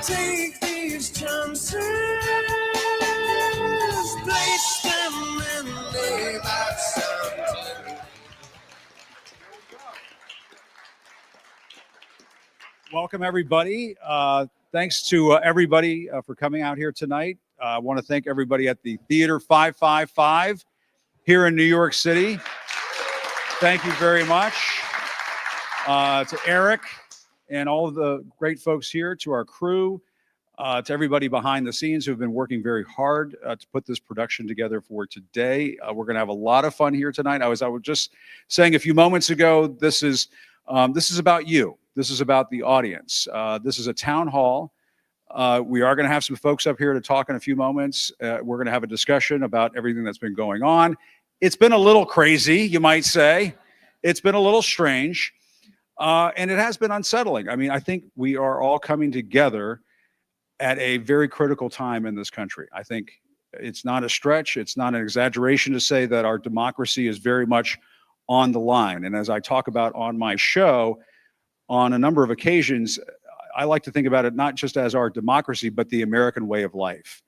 take these chances, place them in the box. Welcome, everybody. Thanks to everybody for coming out here tonight. I want to thank everybody at the Theater 555 here in New York City. Thank you very much to Eric and all of the great folks here, to our crew, to everybody behind the scenes who have been working very hard to put this production together for today. We're going to have a lot of fun here tonight. I was just saying a few moments ago, this is about you. This is about the audience. This is a town hall. We are going to have some folks up here to talk in a few moments. We're going to have a discussion about everything that's been going on. It's been a little crazy, you might say. It's been a little strange, and it has been unsettling. I mean, I think we are all coming together at a very critical time in this country. I think it's not a stretch. It's not an exaggeration to say that our democracy is very much on the line. And as I talk about on my show, on a number of occasions, I like to think about it not just as our democracy, but the American way of life.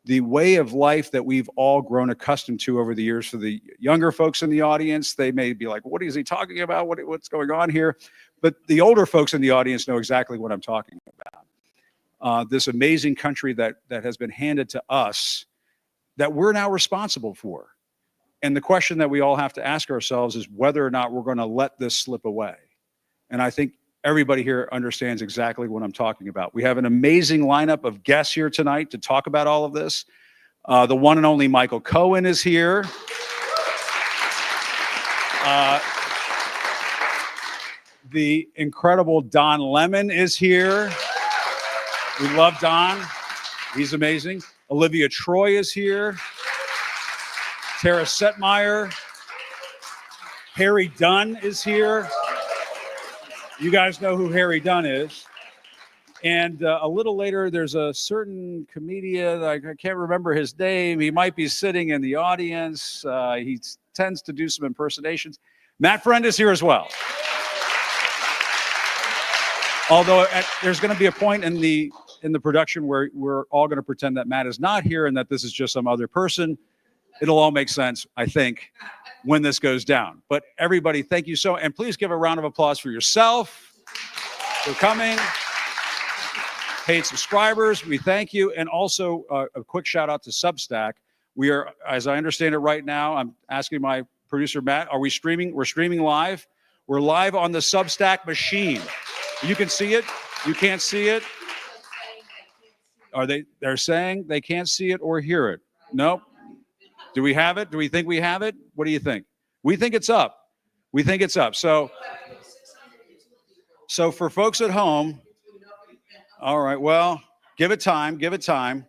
The way of life that we've all grown accustomed to over the years. For the younger folks in the audience, they may be like, what is he talking about? What's going on here? But the older folks in the audience know exactly what I'm talking about. This amazing country that has been handed to us that we're now responsible for. And the question that we all have to ask ourselves is whether or not we're going to let this slip away. And I think everybody here understands exactly what I'm talking about. We have an amazing lineup of guests here tonight to talk about all of this. The one and only Michael Cohen is here. The incredible Don Lemon is here. We love Don. He's amazing. Olivia Troye is here. Tara Setmayer. Harry Dunn is here. You guys know who Harry Dunn is. And a little later, there's a certain comedian, I can't remember his name. He might be sitting in the audience. He tends to do some impersonations. Matt Friend is here as well. Although there's going to be a point in the production where we're all going to pretend that Matt is not here and that this is just some other person. It'll all make sense, I think, when this goes down. But everybody, thank you so, and please give a round of applause for yourself for coming. Paid subscribers, we thank you. And also a quick shout out to Substack. We are, as I understand it right now, I'm asking my producer, Matt, are we streaming? We're streaming live. We're live on the Substack machine. You can see it. You can't see it. They're saying they can't see it or hear it. Nope. Do we have it? Do we think we have it? What do you think? We think it's up. We think it's up. So for folks at home, all right, well, give it time. Give it time.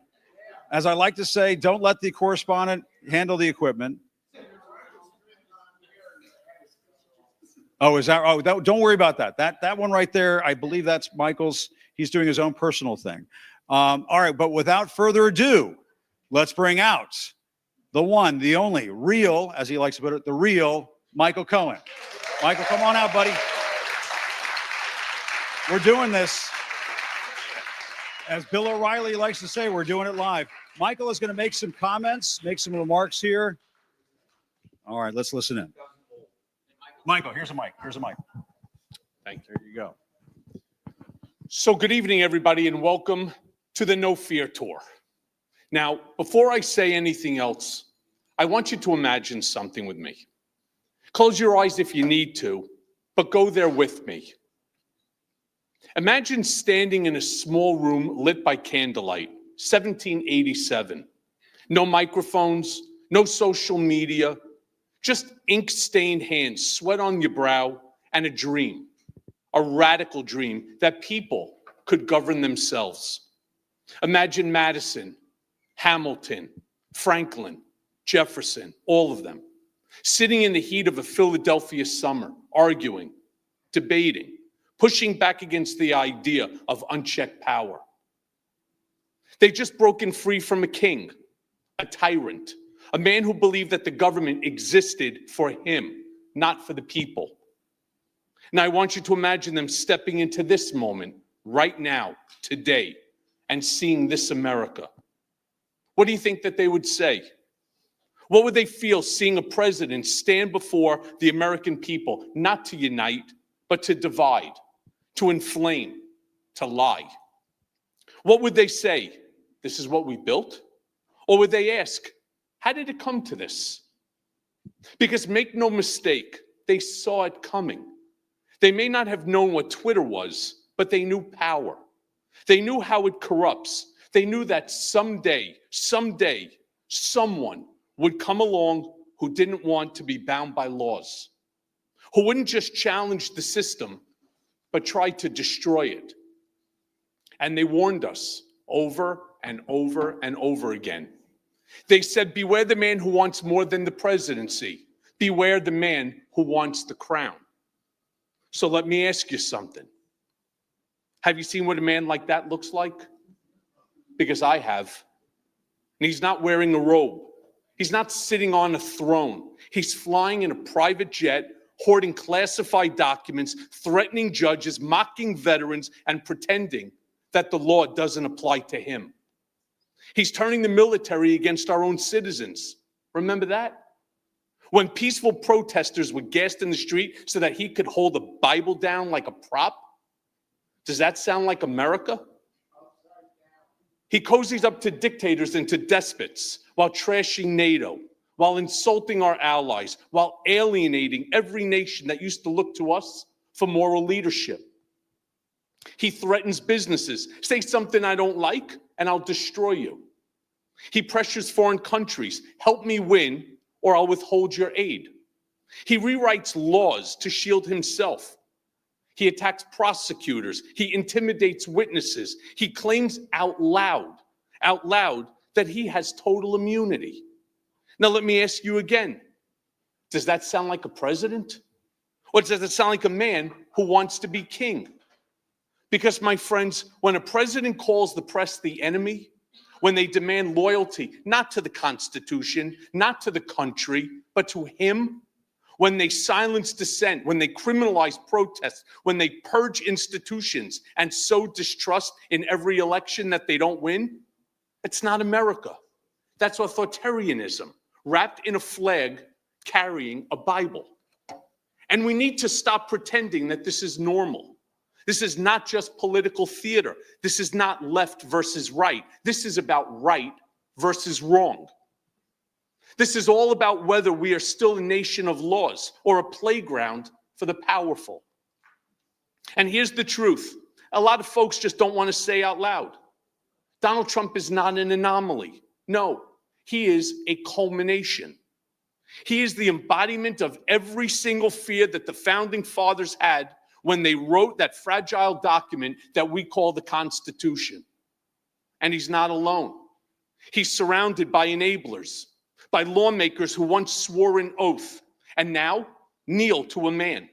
As I like to say, don't let the correspondent handle the equipment. Oh, is that? Oh, don't worry about that. That one right there, I believe that's Michael's. He's doing his own personal thing. All right, but without further ado, let's bring out the one, the only, real, as he likes to put it, the real Michael Cohen. Michael, come on out, buddy. We're doing this. As Bill O'Reilly likes to say, we're doing it live. Michael is going to make some comments, make some remarks here. All right, let's listen in. Michael, here's a mic. Here's a mic. Thank you. There you go. So good evening, everybody, and welcome to the No Fear Tour. Now, before I say anything else, I want you to imagine something with me. Close your eyes if you need to, but go there with me. Imagine standing in a small room lit by candlelight, 1787. No microphones, no social media, just ink-stained hands, sweat on your brow, and a dream, a radical dream that people could govern themselves. Imagine Madison, Hamilton, Franklin, Jefferson, all of them, sitting in the heat of a Philadelphia summer, arguing, debating, pushing back against the idea of unchecked power. They'd just broken free from a king, a tyrant, a man who believed that the government existed for him, not for the people. Now, I want you to imagine them stepping into this moment right now, today, and seeing this America? What do you think that they would say? What would they feel seeing a president stand before the American people, not to unite, but to divide, to inflame, to lie? What would they say? This is what we built? Or would they ask, how did it come to this? Because make no mistake, they saw it coming. They may not have known what Twitter was, but they knew power. They knew how it corrupts. They knew that someday, someone would come along who didn't want to be bound by laws, who wouldn't just challenge the system, but try to destroy it. And they warned us over and over and over again. They said, beware the man who wants more than the presidency. Beware the man who wants the crown. So let me ask you something. Have you seen what a man like that looks like? Because I have. And he's not wearing a robe. He's not sitting on a throne. He's flying in a private jet, hoarding classified documents, threatening judges, mocking veterans, and pretending that the law doesn't apply to him. He's turning the military against our own citizens. Remember that? When peaceful protesters were gassed in the street so that he could hold the Bible down like a prop? Does that sound like America? He cozies up to dictators and to despots while trashing NATO, while insulting our allies, while alienating every nation that used to look to us for moral leadership. He threatens businesses. Say something I don't like, and I'll destroy you. He pressures foreign countries. Help me win, or I'll withhold your aid. He rewrites laws to shield himself. He attacks prosecutors. He intimidates witnesses. He claims out loud that he has total immunity. Now, let me ask you again. Does that sound like a president? Or does it sound like a man who wants to be king? Because, my friends, when a president calls the press the enemy, when they demand loyalty, not to the Constitution, not to the country, but to him, when they silence dissent, when they criminalize protests, when they purge institutions and sow distrust in every election that they don't win, it's not America. That's authoritarianism, wrapped in a flag carrying a Bible. And we need to stop pretending that this is normal. This is not just political theater. This is not left versus right. This is about right versus wrong. This is all about whether we are still a nation of laws or a playground for the powerful. And here's the truth. A lot of folks just don't want to say out loud. Donald Trump is not an anomaly. No, he is a culmination. He is the embodiment of every single fear that the founding fathers had when they wrote that fragile document that we call the Constitution. And he's not alone. He's surrounded by enablers, by lawmakers who once swore an oath and now kneel to a man,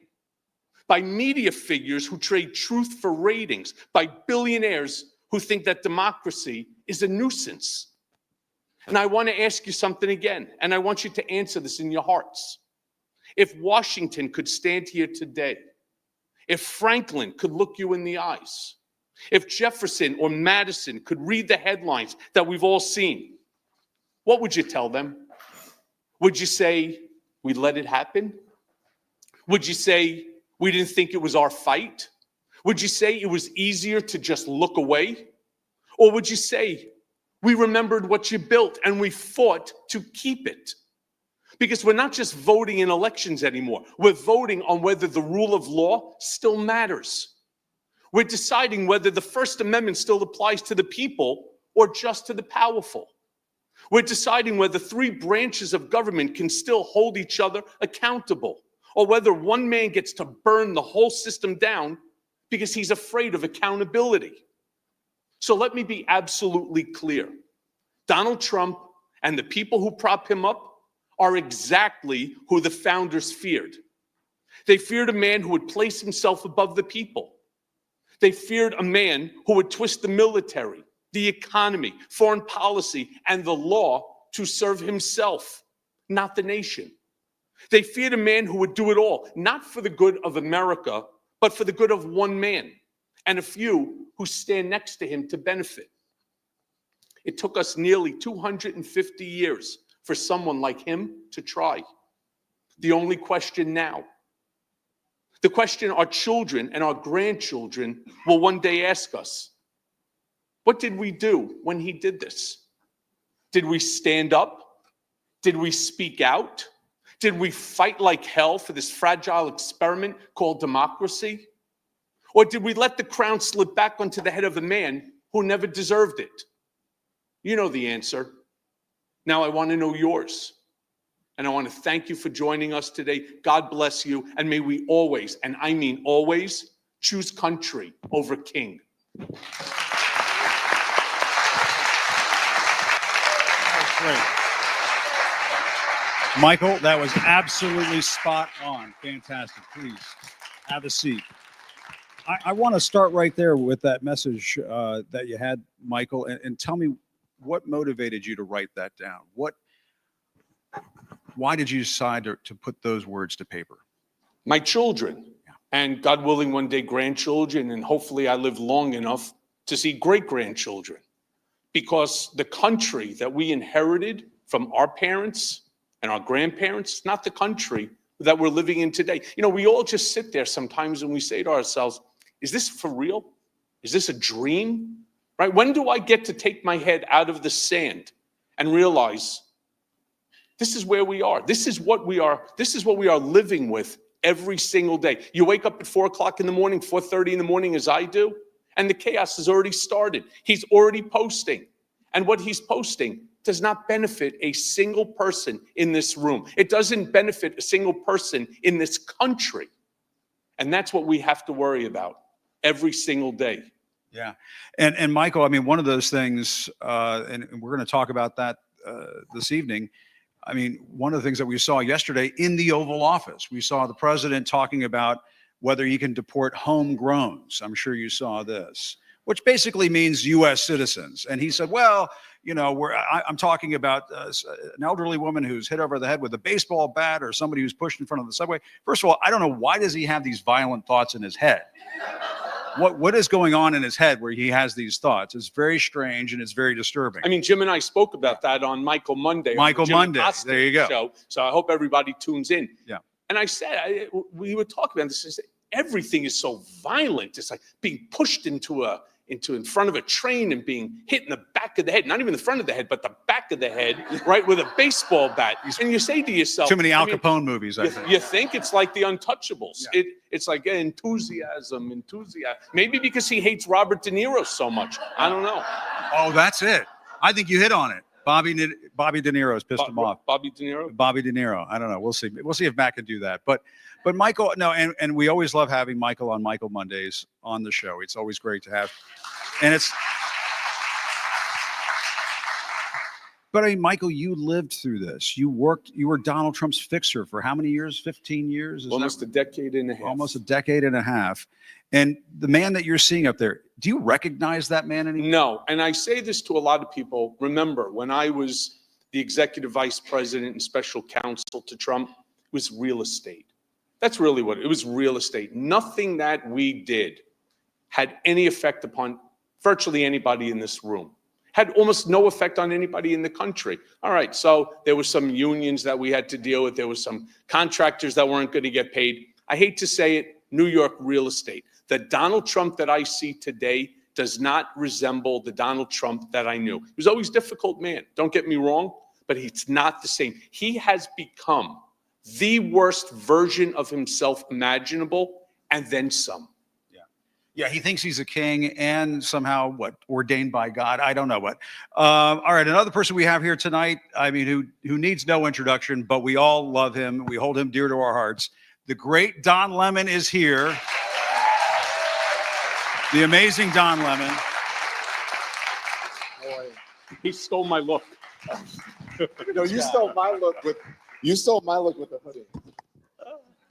by media figures who trade truth for ratings, by billionaires who think that democracy is a nuisance. And I want to ask you something again, and I want you to answer this in your hearts. If Washington could stand here today, if Franklin could look you in the eyes, if Jefferson or Madison could read the headlines that we've all seen, what would you tell them? Would you say, we let it happen? Would you say, we didn't think it was our fight? Would you say it was easier to just look away? Or would you say, we remembered what you built and we fought to keep it? Because we're not just voting in elections anymore. We're voting on whether the rule of law still matters. We're deciding whether the First Amendment still applies to the people or just to the powerful. We're deciding whether three branches of government can still hold each other accountable, or whether one man gets to burn the whole system down because he's afraid of accountability. So let me be absolutely clear. Donald Trump and the people who prop him up are exactly who the founders feared. They feared a man who would place himself above the people. They feared a man who would twist the military, the economy, foreign policy, and the law to serve himself, not the nation. They feared a man who would do it all, not for the good of America, but for the good of one man and a few who stand next to him to benefit. It took us nearly 250 years for someone like him to try. The only question now, the question our children and our grandchildren will one day ask us, what did we do when he did this? Did we stand up? Did we speak out? Did we fight like hell for this fragile experiment called democracy? Or did we let the crown slip back onto the head of a man who never deserved it? You know the answer. Now I want to know yours. And I want to thank you for joining us today. God bless you. And may we always, and I mean always, choose country over king. That's great. Michael, that was absolutely spot on. Fantastic. Please have a seat. I want to start right there with that message that you had, Michael, and tell me what motivated you to write that down. Why did you decide to put those words to paper? My children, and God willing, one day grandchildren, and hopefully I live long enough to see great-grandchildren. Because the country that we inherited from our parents and our grandparents, not the country that we're living in today. You know, we all just sit there sometimes and we say to ourselves, is this for real? Is this a dream? Right? When do I get to take my head out of the sand and realize this is where we are? This is what we are. This is what we are living with every single day. You wake up at 4 o'clock in the morning, 4:30 in the morning, as I do, and the chaos has already started. He's already posting. And what he's posting does not benefit a single person in this room. It doesn't benefit a single person in this country. And that's what we have to worry about every single day. Yeah. And Michael, I mean, one of those things, and we're going to talk about that this evening. I mean, one of the things that we saw yesterday in the Oval Office, we saw the president talking about whether he can deport homegrowns. I'm sure you saw this, which basically means U.S. citizens. And he said, well, you know, I'm talking about an elderly woman who's hit over the head with a baseball bat or somebody who's pushed in front of the subway. First of all, I don't know, why does he have these violent thoughts in his head? What is going on in his head where he has these thoughts? It's very strange and it's very disturbing. I mean, Jim and I spoke about that on Michael Monday. Michael Monday, Acosta there you go. Show. So I hope everybody tunes in. Yeah. And I said, we were talking about this. Everything is so violent. It's like being pushed in front of a train and being hit in the back of the head. Not even the front of the head, but the back of the head, right, with a baseball bat. And you say to yourself, too many Al Capone movies, I think. You think it's like The Untouchables. Yeah. It's like enthusiasm. Maybe because he hates Robert De Niro so much. I don't know. Oh, that's it. I think you hit on it. Bobby De Niro's pissed him off. Bobby De Niro? Bobby De Niro. I don't know. We'll see. We'll see if Matt can do that. But Michael, no, and we always love having Michael on Michael Mondays on the show. It's always great to have. And but I mean, Michael, you lived through this. You were Donald Trump's fixer for how many years? 15 years? Almost a decade and a half. Almost a decade and a half. And the man that you're seeing up there, do you recognize that man anymore? No. And I say this to a lot of people. Remember, when I was the executive vice president and special counsel to Trump, it was real estate. That's really what it was, real estate. Nothing that we did had any effect upon virtually anybody in this room. Had almost no effect on anybody in the country. All right, so there were some unions that we had to deal with. There were some contractors that weren't going to get paid. I hate to say it, New York real estate. The Donald Trump that I see today does not resemble the Donald Trump that I knew. He was always a difficult man, don't get me wrong, but he's not the same. He has become the worst version of himself imaginable, and then some. Yeah, he thinks he's a king and somehow, ordained by God. I don't know what. All right, another person we have here tonight, I mean, who needs no introduction, but we all love him. We hold him dear to our hearts. The great Don Lemon is here. The amazing Don Lemon. How are you? He stole my look. No, you stole my look with the hoodie.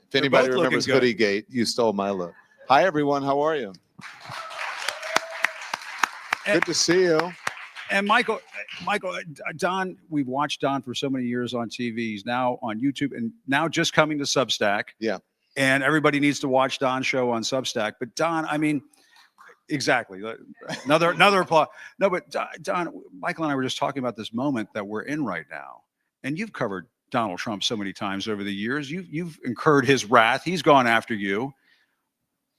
If anybody both remembers looking good. Hoodiegate, you stole my look. Hi, everyone. How are you? Good to see you. And Michael, Don, we've watched Don for so many years on TV. He's now on YouTube and now just coming to Substack. Yeah. And everybody needs to watch Don's show on Substack. But Don, I mean, Exactly. Another applause. No, but Don, Michael and I were just talking about this moment that we're in right now, and you've covered Donald Trump so many times over the years. You've incurred his wrath. He's gone after you.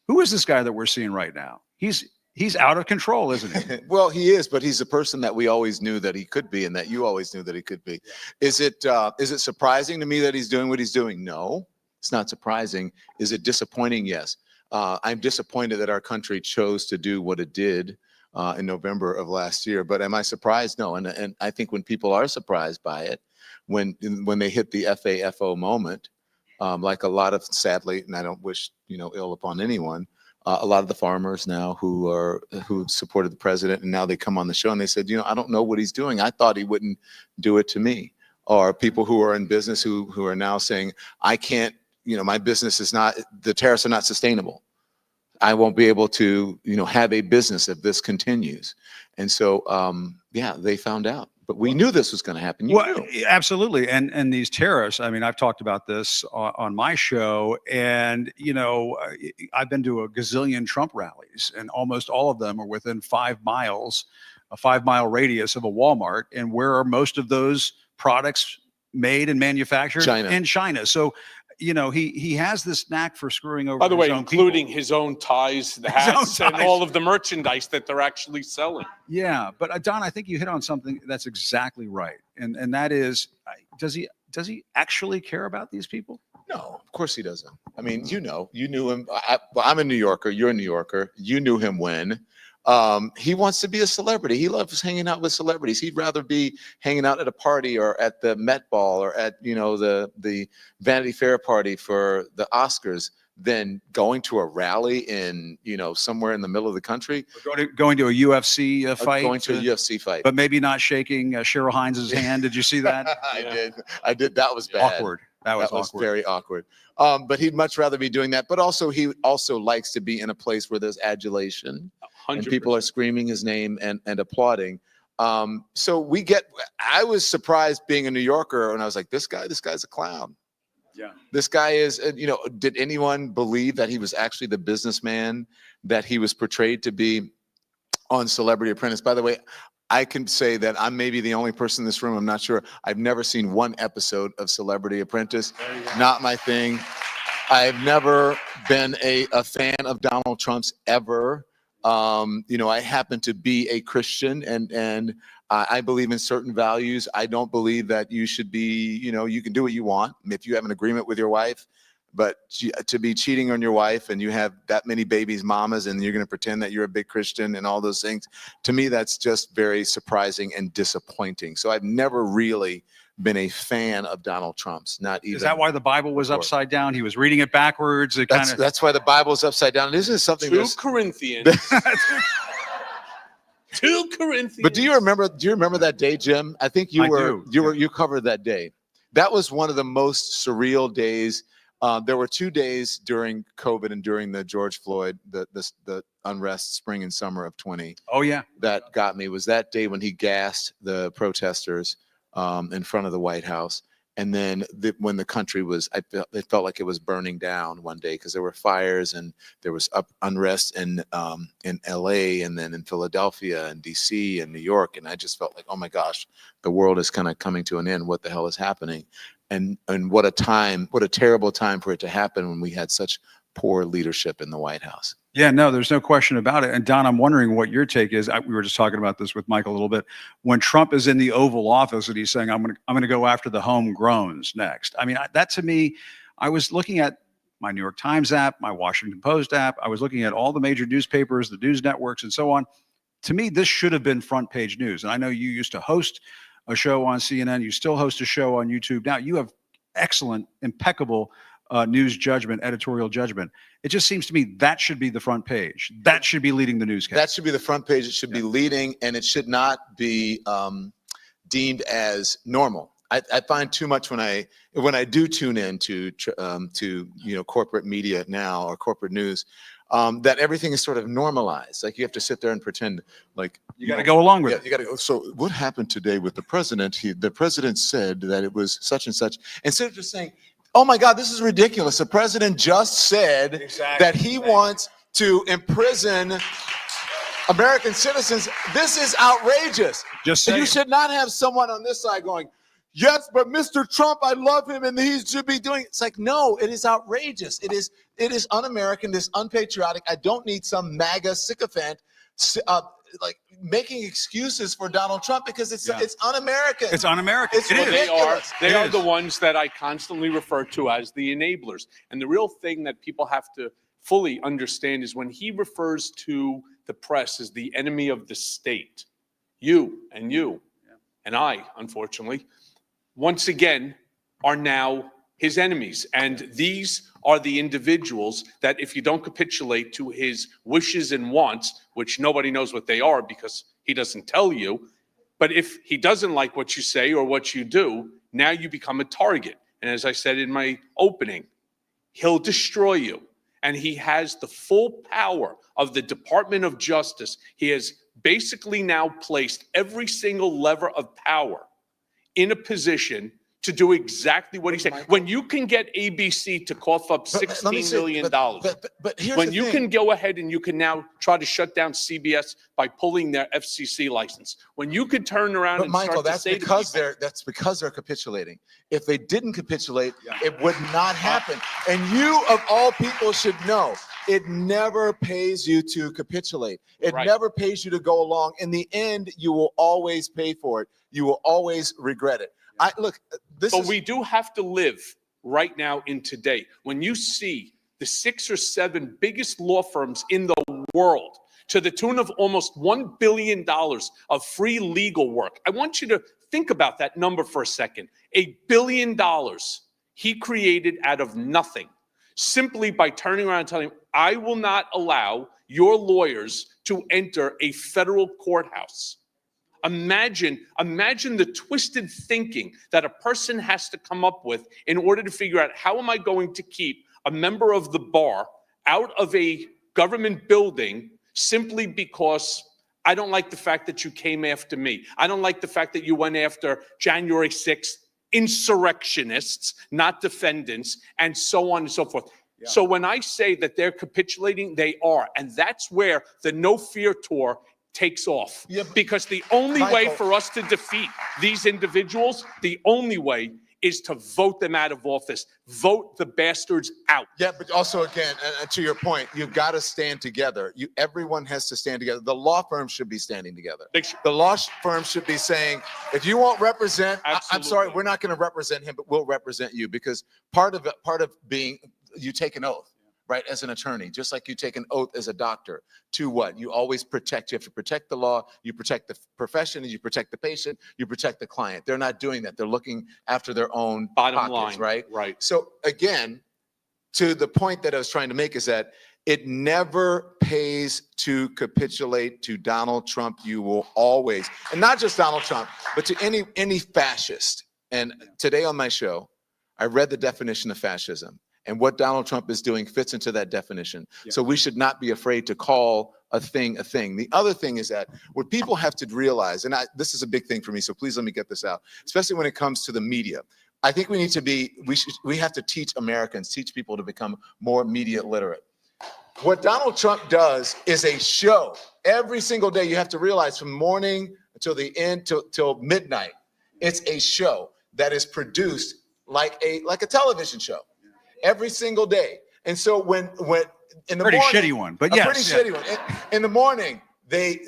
Who is this guy that we're seeing right now? He's out of control, isn't he? Well, he is, but he's a person that we always knew that he could be, and that you always knew that he could be. Is it surprising to me that he's doing what he's doing? No, it's not surprising. Is it disappointing? Yes. I'm disappointed that our country chose to do what it did in November of last year. But am I surprised? No. And I think when people are surprised by it, when they hit the FAFO moment, like a lot of, sadly, and I don't wish ill upon anyone, a lot of the farmers now who supported the president, and now they come on the show and they said, I don't know what he's doing. I thought he wouldn't do it to me. Or people who are in business who are now saying, I can't, my business is not, the tariffs are not sustainable. I won't be able to, have a business if this continues. And so, yeah, they found out. But we knew this was going to happen. You knew. Absolutely. And these tariffs, I mean, I've talked about this on my show, and, I've been to a gazillion Trump rallies, and almost all of them are within 5 miles, a 5-mile radius of a Walmart. And where are most of those products made and manufactured? China. In China. So, he has this knack for screwing over. By the way, his own including people. his own ties, the hats, and all of the merchandise that they're actually selling. Yeah, but Don, I think you hit on something that's exactly right, and that is, does he actually care about these people? No, of course he doesn't. I mean, you knew him. I'm a New Yorker. You're a New Yorker. You knew him when. He wants to be a celebrity. He loves hanging out with celebrities. He'd rather be hanging out at a party or at the Met Ball or at, the Vanity Fair party for the Oscars than going to a rally in, somewhere in the middle of the country. Going to a UFC fight. Going to a UFC fight. But maybe not shaking Cheryl Hines's hand. Did you see that? I did. That was bad. Awkward. That was awkward. Very awkward. But he'd much rather be doing that. But also, he also likes to be in a place where there's adulation. 100%. And people are screaming his name and applauding. So I was surprised being a New Yorker, and I was like, this guy's a clown. Yeah. This guy is, did anyone believe that he was actually the businessman that he was portrayed to be on Celebrity Apprentice? By the way, I can say that I'm maybe the only person in this room, I'm not sure, I've never seen one episode of Celebrity Apprentice. Not my thing. I've never been a fan of Donald Trump's ever. I happen to be a Christian, and I believe in certain values. I don't believe that you should be, you can do what you want if you have an agreement with your wife, but to be cheating on your wife and you have that many babies' mamas and you're going to pretend that you're a big Christian and all those things, to me, that's just very surprising and disappointing. So I've never really been a fan of Donald Trump's, not even. Is that why the Bible was upside down? He was reading it backwards. That's why the Bible is upside down. This is something. 2 Corinthians. 2 Corinthians. But do you remember that day, Jim? I think you covered that day. That was one of the most surreal days. There were 2 days during COVID and during the George Floyd, the unrest, spring and summer of 20. Oh yeah. That got me was that day when he gassed the protesters in front of the White House. And then when the country was, it felt like it was burning down one day because there were fires and there was unrest in LA and then in Philadelphia and DC and New York. And I just felt like, oh my gosh, the world is kind of coming to an end. What the hell is happening? And what a terrible time for it to happen when we had such poor leadership in the White House. Yeah, no, there's no question about it. And Don, I'm wondering what your take is. We were just talking about this with Michael a little bit. When Trump is in the Oval Office and he's saying, I'm going to go after the homegrowns next. I mean, that to me, I was looking at my New York Times app, my Washington Post app. I was looking at all the major newspapers, the news networks, and so on. To me, this should have been front page news. And I know you used to host a show on CNN. You still host a show on YouTube. Now you have excellent, impeccable news judgment, editorial judgment. It just seems to me that should be the front page. That should be leading the newscast. That should be the front page. It should be leading, and it should not be deemed as normal. I find too much when I do tune in to corporate media now or corporate news, that everything is sort of normalized. Like you have to sit there and pretend like you got to go along with it. You got to go. So what happened today with the president? The president said that it was such and such. Instead of just saying, oh my God, this is ridiculous. The president just said that he wants to imprison American citizens, this is outrageous. Just And saying. you should not have someone on this side going, yes, but Mr. Trump, I love him and he should be doing it. It's like, no, it is outrageous. It is un-American, it is unpatriotic. I don't need some MAGA sycophant like making excuses for Donald Trump because it's un-American. It's un-American. It's It is. ridiculous. They are the ones that I constantly refer to as the enablers. And the real thing that people have to fully understand is when he refers to the press as the enemy of the state, you and I, unfortunately, once again, are now his enemies. And these are the individuals that if you don't capitulate to his wishes and wants, which nobody knows what they are because he doesn't tell you, but if he doesn't like what you say or what you do, now you become a target. And as I said in my opening, he'll destroy you. And he has the full power of the Department of Justice. He has basically now placed every single lever of power in a position to do exactly what he's saying. When you can get ABC to cough up $16 million, but here's when the you thing. can go ahead and you can now try to shut down CBS by pulling their FCC license, when you could turn around But and Michael, start to that's say to because people, that's because they're capitulating. If they didn't capitulate, it would not happen. And you, of all people, should know it never pays you to capitulate. It Right. never pays you to go along. In the end, you will always pay for it. You will always regret it. But we do have to live right now in today. When you see the 6 or 7 biggest law firms in the world to the tune of almost $1 billion of free legal work, I want you to think about that number for a second. $1 billion he created out of nothing, simply by turning around and telling him, I will not allow your lawyers to enter a federal courthouse. Imagine the twisted thinking that a person has to come up with in order to figure out how am I going to keep a member of the bar out of a government building simply because I don't like the fact that you came after me. I don't like the fact that you went after January 6th insurrectionists, not defendants, and so on and so forth. Yeah. So when I say that they're capitulating, they are. And that's where the No Fear Tour takes off. Yeah, because the only way for us to defeat these individuals, the only way is to vote them out of office. Vote the bastards out. Yeah, but also, again, to your point, you've got to stand together. Everyone has to stand together. The law firms should be standing together. The law firms should be saying, if you won't represent, I'm sorry, we're not going to represent him, but we'll represent you. Because part of being, you take an oath. Right, as an attorney, just like you take an oath as a doctor to what? You always protect. You have to protect the law. You protect the profession. You protect the patient. You protect the client. They're not doing that. They're looking after their own bottom pockets, line. Right. Right. So again, to the point that I was trying to make is that it never pays to capitulate to Donald Trump. You will always, and not just Donald Trump, but to any fascist. And today on my show, I read the definition of fascism. And what Donald Trump is doing fits into that definition. Yeah. So we should not be afraid to call a thing a thing. The other thing is that what people have to realize, and this is a big thing for me, so please let me get this out, especially when it comes to the media. I think we need to we have to teach Americans, teach people to become more media literate. What Donald Trump does is a show. Every single day, you have to realize from morning until the end, till midnight, it's a show that is produced like a television show. Every single day. And so when in the pretty morning, shitty one, but yes, pretty shitty one. In the morning, they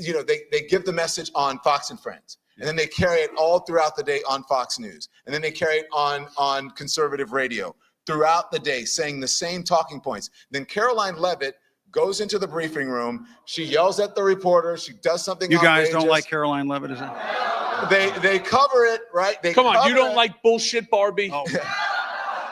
give the message on Fox and Friends, and then they carry it all throughout the day on Fox News, and then they carry it on conservative radio throughout the day, saying the same talking points. Then Caroline Leavitt goes into the briefing room. She yells at the reporter. She does something. You guys outrageous. don't like Caroline Leavitt, is it? They cover it, right? Come on, you don't like bullshit, Barbie. Oh.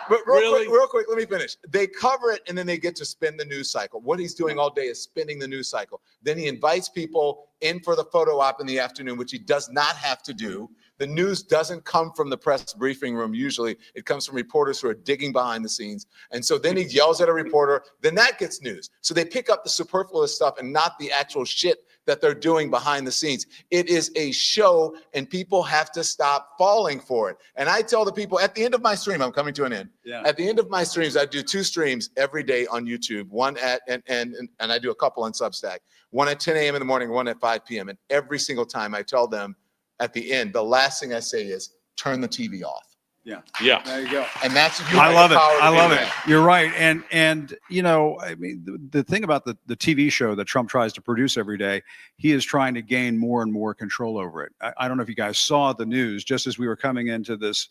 But real quick, let me finish. They cover it, and then they get to spin the news cycle. What he's doing all day is spinning the news cycle. Then he invites people in for the photo op in the afternoon, which he does not have to do. The news doesn't come from the press briefing room. Usually it comes from reporters who are digging behind the scenes. And so then he yells at a reporter, then that gets news. So they pick up the superfluous stuff and not the actual shit that they're doing behind the scenes. It is a show, and people have to stop falling for it. And I tell the people at the end of my stream, I'm coming to an end. Yeah. At the end of my streams, I do 2 streams every day on YouTube. One at and I do a couple on Substack. One at 10 a.m. in the morning, one at 5 p.m. And every single time I tell them at the end, the last thing I say is turn the TV off. Yeah. Yeah. There you go. And that's I love it. I love it. that. You're right. And you know, I mean, the thing about the TV show that Trump tries to produce every day, he is trying to gain more and more control over it. I don't know if you guys saw the news just as we were coming into this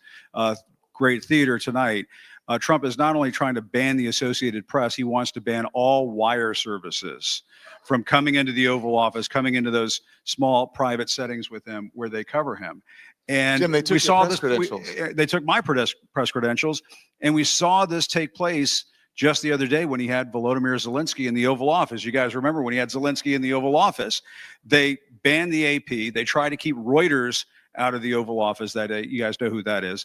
great theater tonight. Trump is not only trying to ban the Associated Press, he wants to ban all wire services from coming into the Oval Office, coming into those small private settings with him where they cover him. And Jim, they took we your saw press this. credentials. They took my press credentials, and we saw this take place just the other day when he had Volodymyr Zelensky in the Oval Office. You guys remember when he had Zelensky in the Oval Office? They banned the AP. They tried to keep Reuters out of the Oval Office. That you guys know who that is.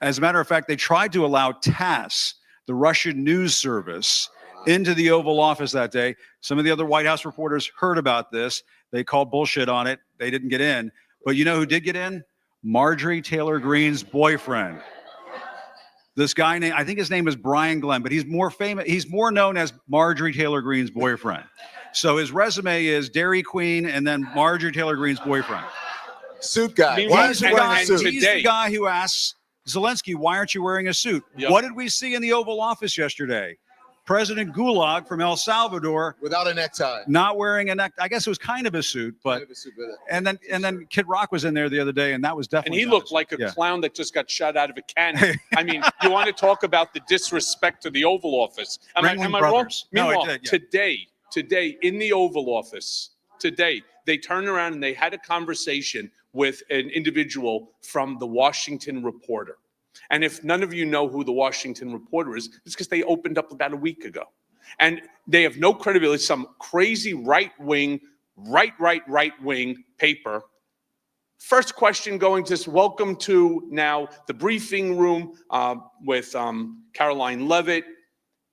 As a matter of fact, they tried to allow TASS, the Russian news service, into the Oval Office that day. Some of the other White House reporters heard about this. They called bullshit on it. They didn't get in. But you know who did get in? Marjorie Taylor Greene's boyfriend. This guy named, I think his name is Brian Glenn, but he's more famous. He's more known as Marjorie Taylor Greene's boyfriend. So his resume is Dairy Queen and then Marjorie Taylor Greene's boyfriend. Suit guy. Meanwhile, Why is he wearing a suit? He's the guy who asks Zelensky, why aren't you wearing a suit? Yep. What did we see in the Oval Office yesterday? President Gulag from El Salvador Without a necktie. not wearing a neck. I guess it was kind of a suit, but and then Kid Rock was in there the other day, and that was And definitely. he not looked a suit. like a Yeah. clown that just got shot out of a cannon. I mean, you want to talk about the disrespect to the Oval Office? Am I Ringling wrong? Brothers. No, it Meanwhile, did, yeah. today in the Oval Office, they turned around and they had a conversation with an individual from the Washington Reporter. And if none of you know who the Washington Reporter is, it's because they opened up about a week ago. And they have no credibility. Some crazy right-wing paper. First question going to welcome to now the briefing room with Caroline Levitt.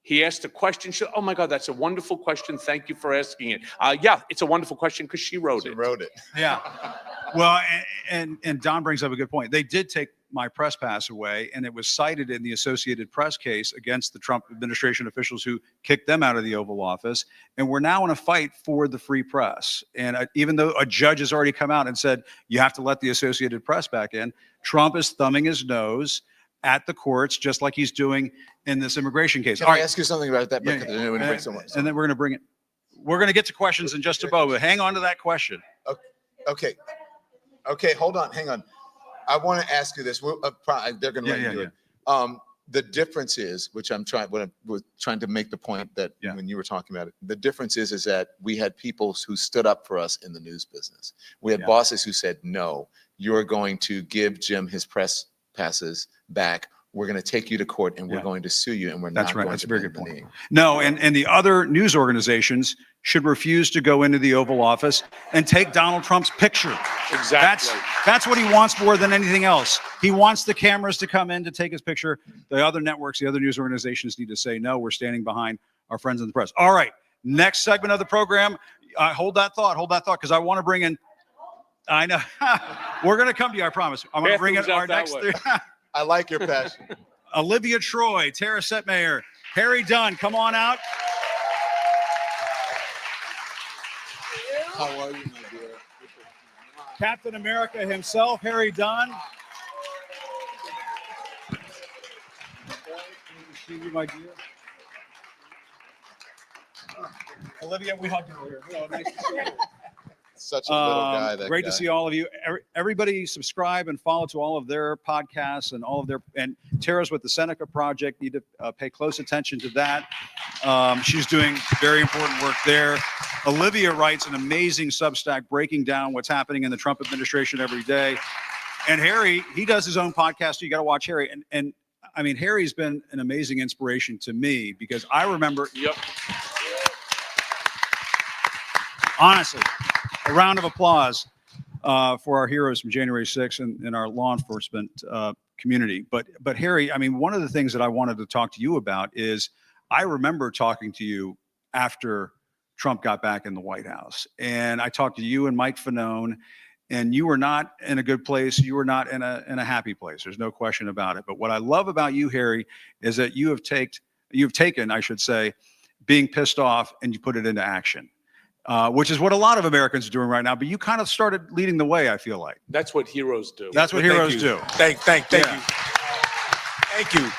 He asked a question. She, oh my God, that's a wonderful question. Thank you for asking it. Yeah, it's a wonderful question because she wrote it. Yeah. Well, and Don brings up a good point. They did take my press pass away, and it was cited in the Associated Press case against the Trump administration officials who kicked them out of the Oval Office. And we're now in a fight for the free press. And even though a judge has already come out and said, you have to let the Associated Press back in, Trump is thumbing his nose at the courts, just like he's doing in this immigration case. Can I ask you something about that? Yeah, Because I want to bring someone. and then we're going to bring it. We're going to get to questions in just a moment. Hang on to that question. Okay. Okay, hold on, hang on. I want to ask you this. They're going to let you do it. The difference is, which I'm trying to make the point that when you were talking about it, the difference is that we had people who stood up for us in the news business. We had bosses who said, no, you're going to give Jim his press passes back. We're going to take you to court and we're going to sue you, and we're not going That's to a very bend good the point. knee. No, and the other news organizations should refuse to go into the Oval Office and take Donald Trump's picture. Exactly. That's what he wants more than anything else. He wants the cameras to come in to take his picture. The other networks, the other news organizations need to say, no, we're standing behind our friends in the press. All right, next segment of the program. Hold that thought, because I want to bring in, I know, we're going to come to you, I promise. I'm going to bring in our next, I like your passion. Olivia Troye, Tara Setmayer, Harry Dunn, come on out. How are you, my dear? Captain America himself, Harry Dunn. Good to see you, my dear. Olivia, we hugged you earlier. Oh, nice to see you. Such a little guy. That great guy. to see all of you. Everybody subscribe and follow to all of their podcasts and all of their, and Tara's with the Seneca Project. Need to pay close attention to that. She's doing very important work there. Olivia writes an amazing Substack breaking down what's happening in the Trump administration every day. And Harry, he does his own podcast. So you got to watch Harry. And I mean, Harry's been an amazing inspiration to me because I remember, honestly, a round of applause for our heroes from January 6th and our law enforcement community. But Harry, I mean, one of the things that I wanted to talk to you about is I remember talking to you after Trump got back in the White House. And I talked to you and Mike Fanone, and you were not in a good place. You were not in a happy place. There's no question about it. But what I love about you, Harry, is that you've taken, I should say, being pissed off and you put it into action, which is what a lot of Americans are doing right now. But you kind of started leading the way, I feel like. That's what heroes do. That's what heroes do. Thank you. Thank you.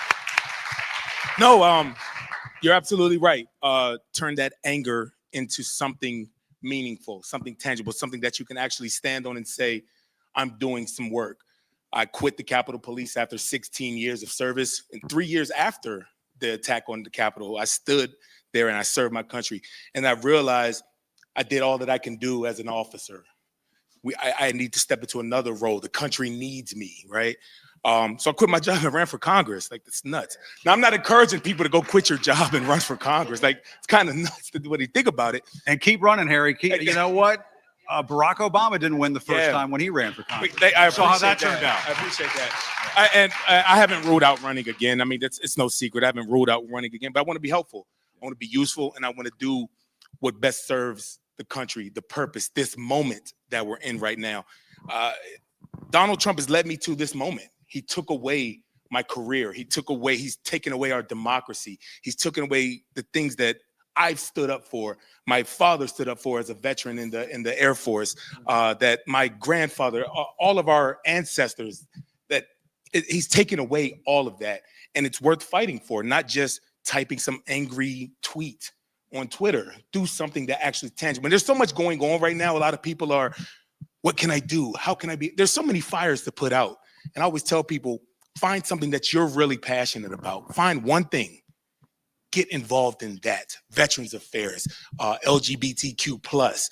No, you're absolutely right. Turn that anger into something meaningful, something tangible, something that you can actually stand on and say, I'm doing some work. I quit the Capitol Police after 16 years of service, and 3 years after the attack on the Capitol, I stood there and I served my country. And I realized I did all that I can do as an officer. I need to step into another role. The country needs me, right? So I quit my job and ran for Congress. Like, it's nuts. Now, I'm not encouraging people to go quit your job and run for Congress. Like, it's kind of nuts to do what you think about it. And keep running, Harry. You know what? Barack Obama didn't win the first time when he ran for Congress. I saw how that turned out. I appreciate that. I haven't ruled out running again. I mean, it's no secret. I haven't ruled out running again, but I want to be helpful. I want to be useful, and I want to do what best serves the country, the purpose, this moment that we're in right now. Donald Trump has led me to this moment. He took away my career. He's taken away our democracy. He's taken away the things that I've stood up for. My father stood up for as a veteran in the Air Force, that my grandfather, all of our ancestors, he's taken away all of that. And it's worth fighting for, not just typing some angry tweet on Twitter. Do something that actually tangible. And there's so much going on right now. A lot of people are, what can I do? How can I be? There's so many fires to put out. And I always tell people, find something that you're really passionate about. Find one thing. Get involved in that. Veterans Affairs, LGBTQ+,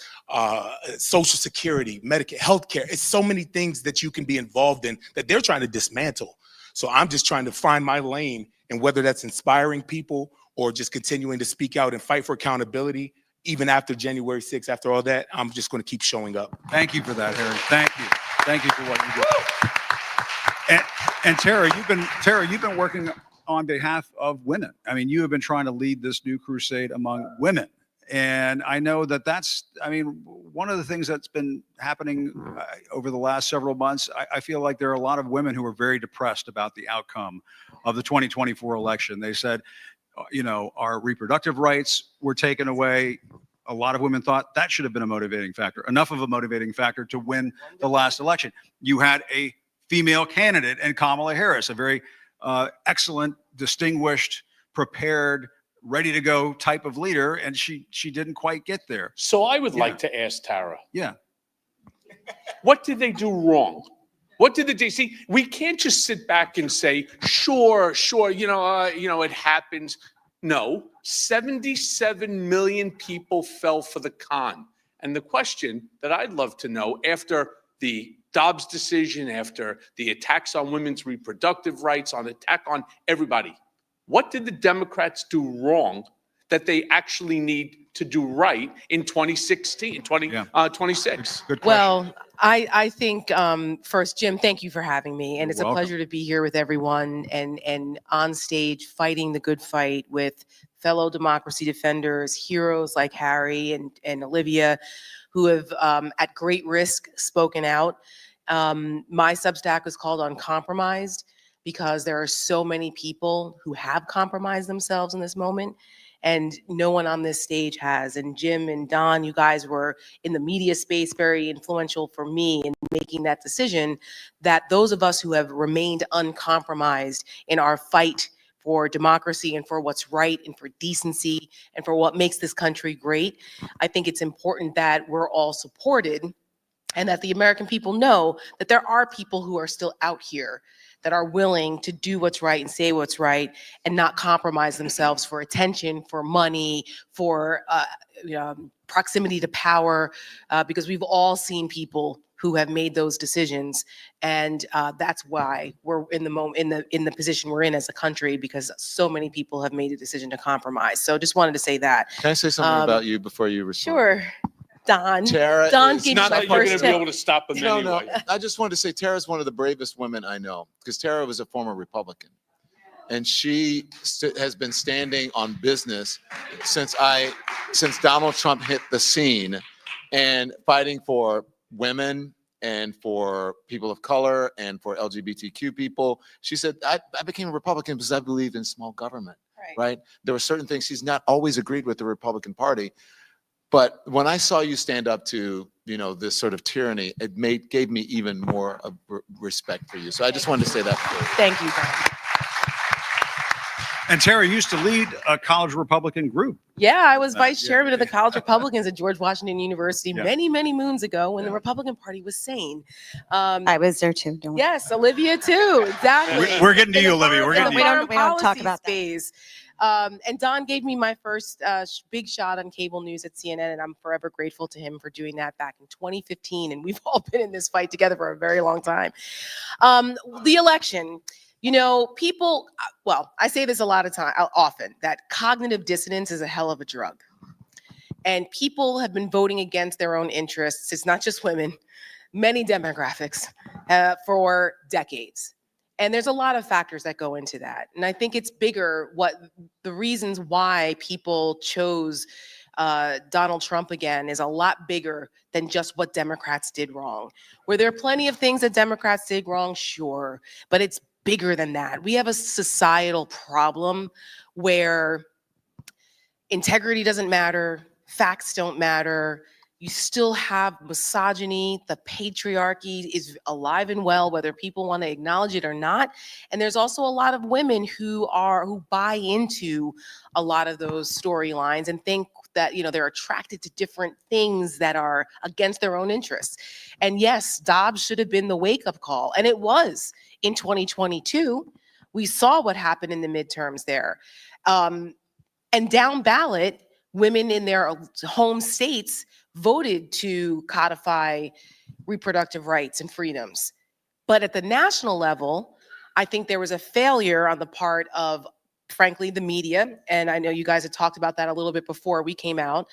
Social Security, Medicare, healthcare. It's so many things that you can be involved in that they're trying to dismantle. So I'm just trying to find my lane, and whether that's inspiring people or just continuing to speak out and fight for accountability, even after January 6th, after all that, I'm just going to keep showing up. Thank you for that, Harry. Thank you. Thank you for what you do. And Tara, you've been working on behalf of women. I mean, you have been trying to lead this new crusade among women. And I know that's one of the things that's been happening over the last several months. I feel like there are a lot of women who are very depressed about the outcome of the 2024 election. They said, our reproductive rights were taken away. A lot of women thought that should have been a motivating factor, enough of a motivating factor to win the last election. You had a female candidate in Kamala Harris, a very excellent, distinguished, prepared, ready to go type of leader, and she didn't quite get there. So I would like to ask Tara. Yeah. What did they do wrong? What did they see? We can't just sit back and say, sure, it happens. No, 77 million people fell for the con. And the question that I'd love to know, after the Dobbs decision, after the attacks on women's reproductive rights, on attack on everybody, what did the Democrats do wrong that they actually need to do right in 2026? Good question. Well, I think first, Jim, thank you for having me. And You're it's a welcome. pleasure to be here with everyone and on stage fighting the good fight with fellow democracy defenders, heroes like Harry and Olivia, who have at great risk spoken out. My Substack is called Uncompromised because there are so many people who have compromised themselves in this moment, and no one on this stage has. And Jim and Don, you guys were in the media space, very influential for me in making that decision, that those of us who have remained uncompromised in our fight for democracy and for what's right and for decency and for what makes this country great, I think it's important that we're all supported and that the American people know that there are people who are still out here that are willing to do what's right and say what's right and not compromise themselves for attention, for money, for proximity to power, because we've all seen people who have made those decisions, and that's why we're in the position we're in as a country, because so many people have made a decision to compromise. So just wanted to say that. Can I say something about you before you respond? Sure, Don. Tara Don is gave Not me my that you're going first to be tip. able to stop them anyway. No. I just wanted to say Tara's one of the bravest women I know, because Tara was a former Republican. And she has been standing on business since I since Donald Trump hit the scene and fighting for women and for people of color and for LGBTQ people. She said, I became a Republican because I believe in small government, right? There were certain things she's not always agreed with the Republican Party. But when I saw you stand up to, this sort of tyranny, it gave me even more of respect for you. So I just wanted to say that. Thank you. And Terry used to lead a college Republican group. Yeah, I was vice chairman of the College Republicans at George Washington University Yeah. many, many moons ago when the Republican Party was sane. I was there too. Don't worry. Yes, Olivia too. Exactly. We're getting to In you, the Olivia. We're foreign- getting in to the you. We don't foreign talk policy about that. space. And Don gave me my first big shot on cable news at CNN, and I'm forever grateful to him for doing that back in 2015. And we've all been in this fight together for a very long time. The election. People, I say this often, that cognitive dissonance is a hell of a drug. And people have been voting against their own interests. It's not just women, many demographics for decades. And there's a lot of factors that go into that. And I think it's bigger what the reasons why people chose Donald Trump again is a lot bigger than just what Democrats did wrong. Were there plenty of things that Democrats did wrong? Sure. But it's bigger than that. We have a societal problem where integrity doesn't matter, facts don't matter. You still have misogyny. The patriarchy is alive and well, whether people want to acknowledge it or not. And there's also a lot of women who buy into a lot of those storylines and think that they're attracted to different things that are against their own interests. And yes, Dobbs should have been the wake-up call, and it was in 2022. We saw what happened in the midterms there. And down ballot, women in their home states voted to codify reproductive rights and freedoms. But at the national level, I think there was a failure on the part of, frankly, the media, and I know you guys had talked about that a little bit before we came out,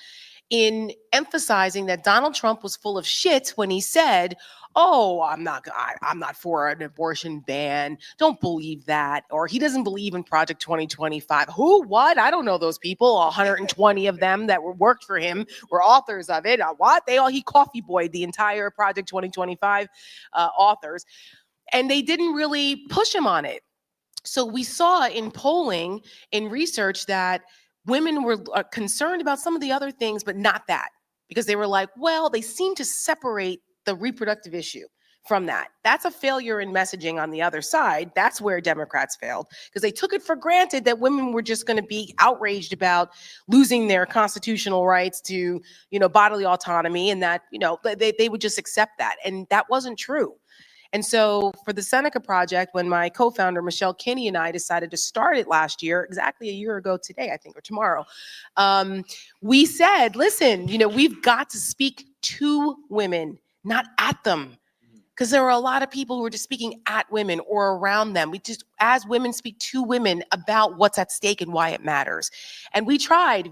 in emphasizing that Donald Trump was full of shit when he said, oh, I'm not for an abortion ban. Don't believe that. Or he doesn't believe in Project 2025. Who? What? I don't know those people. 120 of them that worked for him were authors of it. What? He coffee boyed the entire Project 2025 authors. And they didn't really push him on it. So we saw in polling, in research, that women were concerned about some of the other things, but not that, because they were like, well, they seem to separate the reproductive issue from that. That's a failure in messaging on the other side. That's where Democrats failed, because they took it for granted that women were just going to be outraged about losing their constitutional rights to, bodily autonomy, and that, they would just accept that. And that wasn't true. And so for the Seneca Project, when my co-founder, Michelle Kinney, and I decided to start it last year, exactly a year ago today, I think, or tomorrow, we said, listen, we've got to speak to women, not at them. Because there were a lot of people who were just speaking at women or around them. We just, as women, speak to women about what's at stake and why it matters. And we tried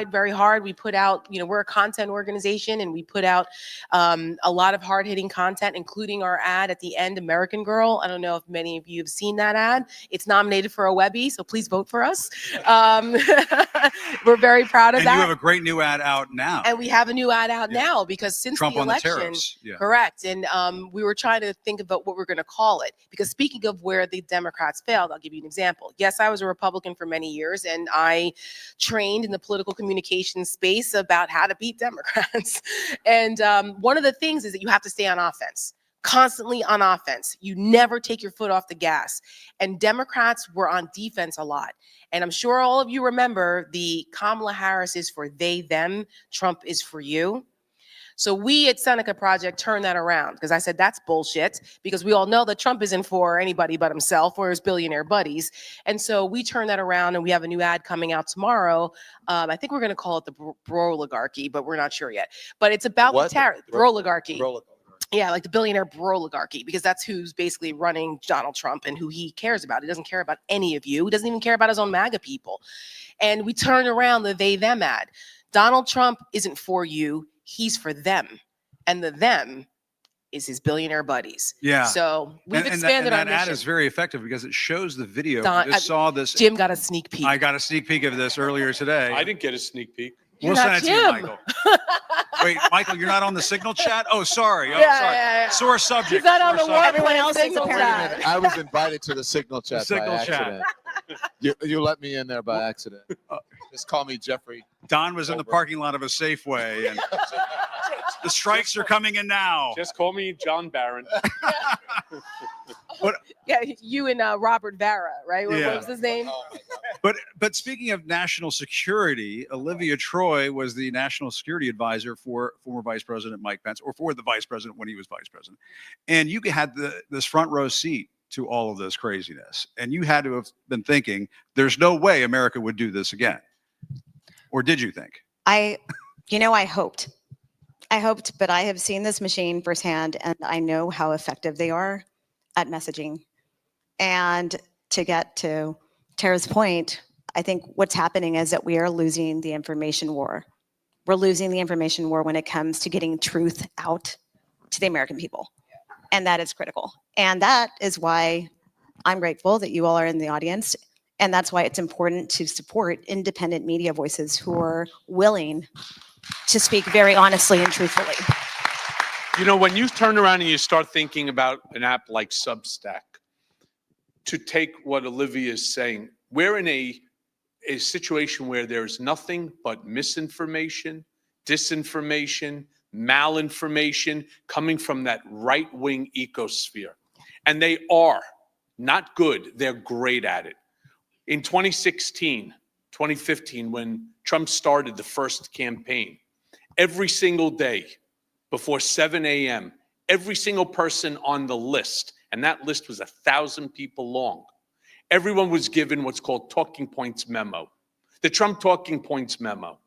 very hard. We put out, we're a content organization, and we put out a lot of hard-hitting content, including our ad at the end, American Girl. I don't know if many of you have seen that ad. It's nominated for a Webby, so please vote for us. We're very proud of that. And you have a great new ad out now. And we have a new ad out now, because since Trump the on the election, terrace. Yeah. correct. And we were trying to think about what we're going to call it, because speaking of where the Democrats failed, I'll give you an example. Yes, I was a Republican for many years, and I trained in the political communication space about how to beat Democrats. And one of the things is that you have to stay on offense. Constantly on offense. You never take your foot off the gas. And Democrats were on defense a lot. And I'm sure all of you remember the Kamala Harris is for they, them, Trump is for you. So we at Seneca Project turned that around, because I said that's bullshit, because we all know that Trump isn't for anybody but himself or his billionaire buddies. And so we turned that around, and we have a new ad coming out tomorrow. I think we're going to call it the Broligarchy, but we're not sure yet. But it's about What? the tariff. Broligarchy. Roll it. Yeah, like the billionaire broligarchy, because that's who's basically running Donald Trump and who he cares about. He doesn't care about any of you. He doesn't even care about his own MAGA people. And we turned around the they, them ad. Donald Trump isn't for you. He's for them. And the them is his billionaire buddies. Yeah. So we've And expanded our that ad mission. is very effective, because it shows the video. Don, I just saw this. Jim got a sneak peek. I got a sneak peek of this earlier today. I didn't get a sneak peek. You're We'll not send it to you, Jim. Michael. Wait, Michael, you're not on the Signal chat? Oh, sorry. Oh, Yeah, sorry. yeah. Sore subject. He's not on sore the subject. Everyone else is Signal apparently- chat. Wait a minute, I was invited to the Signal chat by Signal chat. accident. You let me in there by accident. Just call me Jeffrey. Don was in the Over. parking lot of a Safeway, and the strikes are coming in now. Just call me John Barron. Yeah, you and Robert Vara, right? What Yeah. was his name? Oh my God. But speaking of national security, Olivia Troye was the national security advisor for former Vice President Mike Pence, or for the Vice President when he was Vice President. And you had this front row seat to all of this craziness. And you had to have been thinking, there's no way America would do this again. Or did you think? I hoped. But I have seen this machine firsthand, and I know how effective they are at messaging. And to get to Tara's point, I think what's happening is that we are losing the information war. We're losing the information war when it comes to getting truth out to the American people. And that is critical. And that is why I'm grateful that you all are in the audience. And that's why it's important to support independent media voices who are willing to speak very honestly and truthfully. You know, when you turn around and you start thinking about an app like Substack, to take what Olivia is saying, we're in a situation where there's nothing but misinformation, disinformation, malinformation coming from that right-wing ecosphere. And they are not good, they're great at it. In 2016, 2015, when Trump started the first campaign, every single day before 7 a.m., every single person on the list, and that list was 1,000 people long, everyone was given what's called talking points memo, the Trump talking points memo.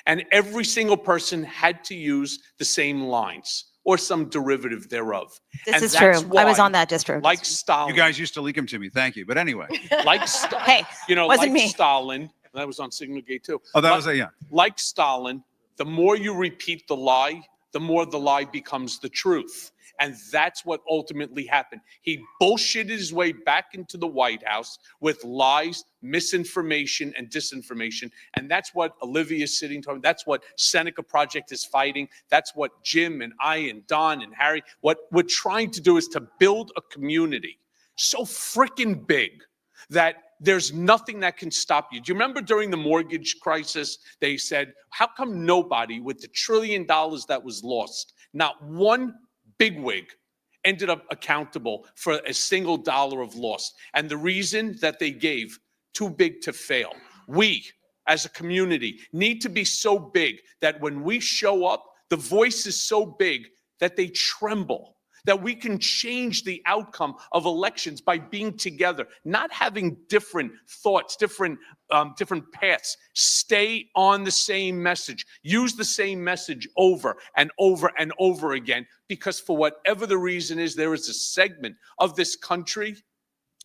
And every single person had to use the same lines or some derivative thereof. This And is true. that's I was why, on that distro. like Stalin. You guys used to leak them to me. Thank you. But anyway. Like Hey, you know, wasn't like me. Stalin, that was on Signal Gate too. Oh, that Like- was a, yeah. Like Stalin, the more you repeat the lie, the more the lie becomes the truth. And that's what ultimately happened. He bullshitted his way back into the White House with lies, misinformation, and disinformation. And that's what Olivia is sitting talking. That's what Seneca Project is fighting. That's what Jim and I and Don and Harry, what we're trying to do is to build a community so freaking big that there's nothing that can stop you. Do you remember during the mortgage crisis, they said, how come nobody with the $1 trillion that was lost, not one bigwig ended up accountable for a single dollar of loss? And the reason that they gave, too big to fail. We, as a community, need to be so big that when we show up, the voice is so big that they tremble. That we can change the outcome of elections by being together, not having different thoughts, different paths. Stay on the same message. Use the same message over and over and over again, because for whatever the reason is, there is a segment of this country.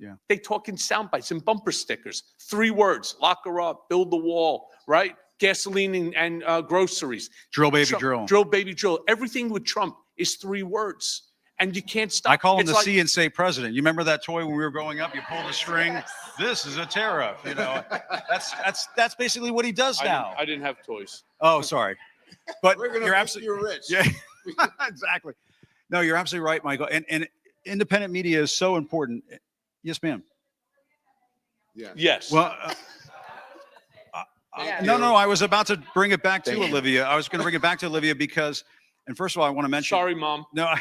Yeah. They talk in sound bites and bumper stickers. 3 words: lock her up, build the wall, right? Gasoline and groceries. Drill, baby, Trump, drill. Drill, baby, drill. Everything with Trump is 3 words. And you can't stop. I call him It's the like- see and say president. You remember that toy when we were growing up? You pulled a string. This is a tariff. You know, that's basically what he does now. I didn't have toys. Oh, sorry. But We're gonna you're make absolutely you rich. Yeah, exactly. No, you're absolutely right, Michael. And independent media is so important. Yes, ma'am. Yeah. Yes. Well, Thank no, you. I was about to bring it back to Thank you. Olivia. I was going to bring it back to Olivia because, and first of all, I want to mention. Sorry, Mom. No,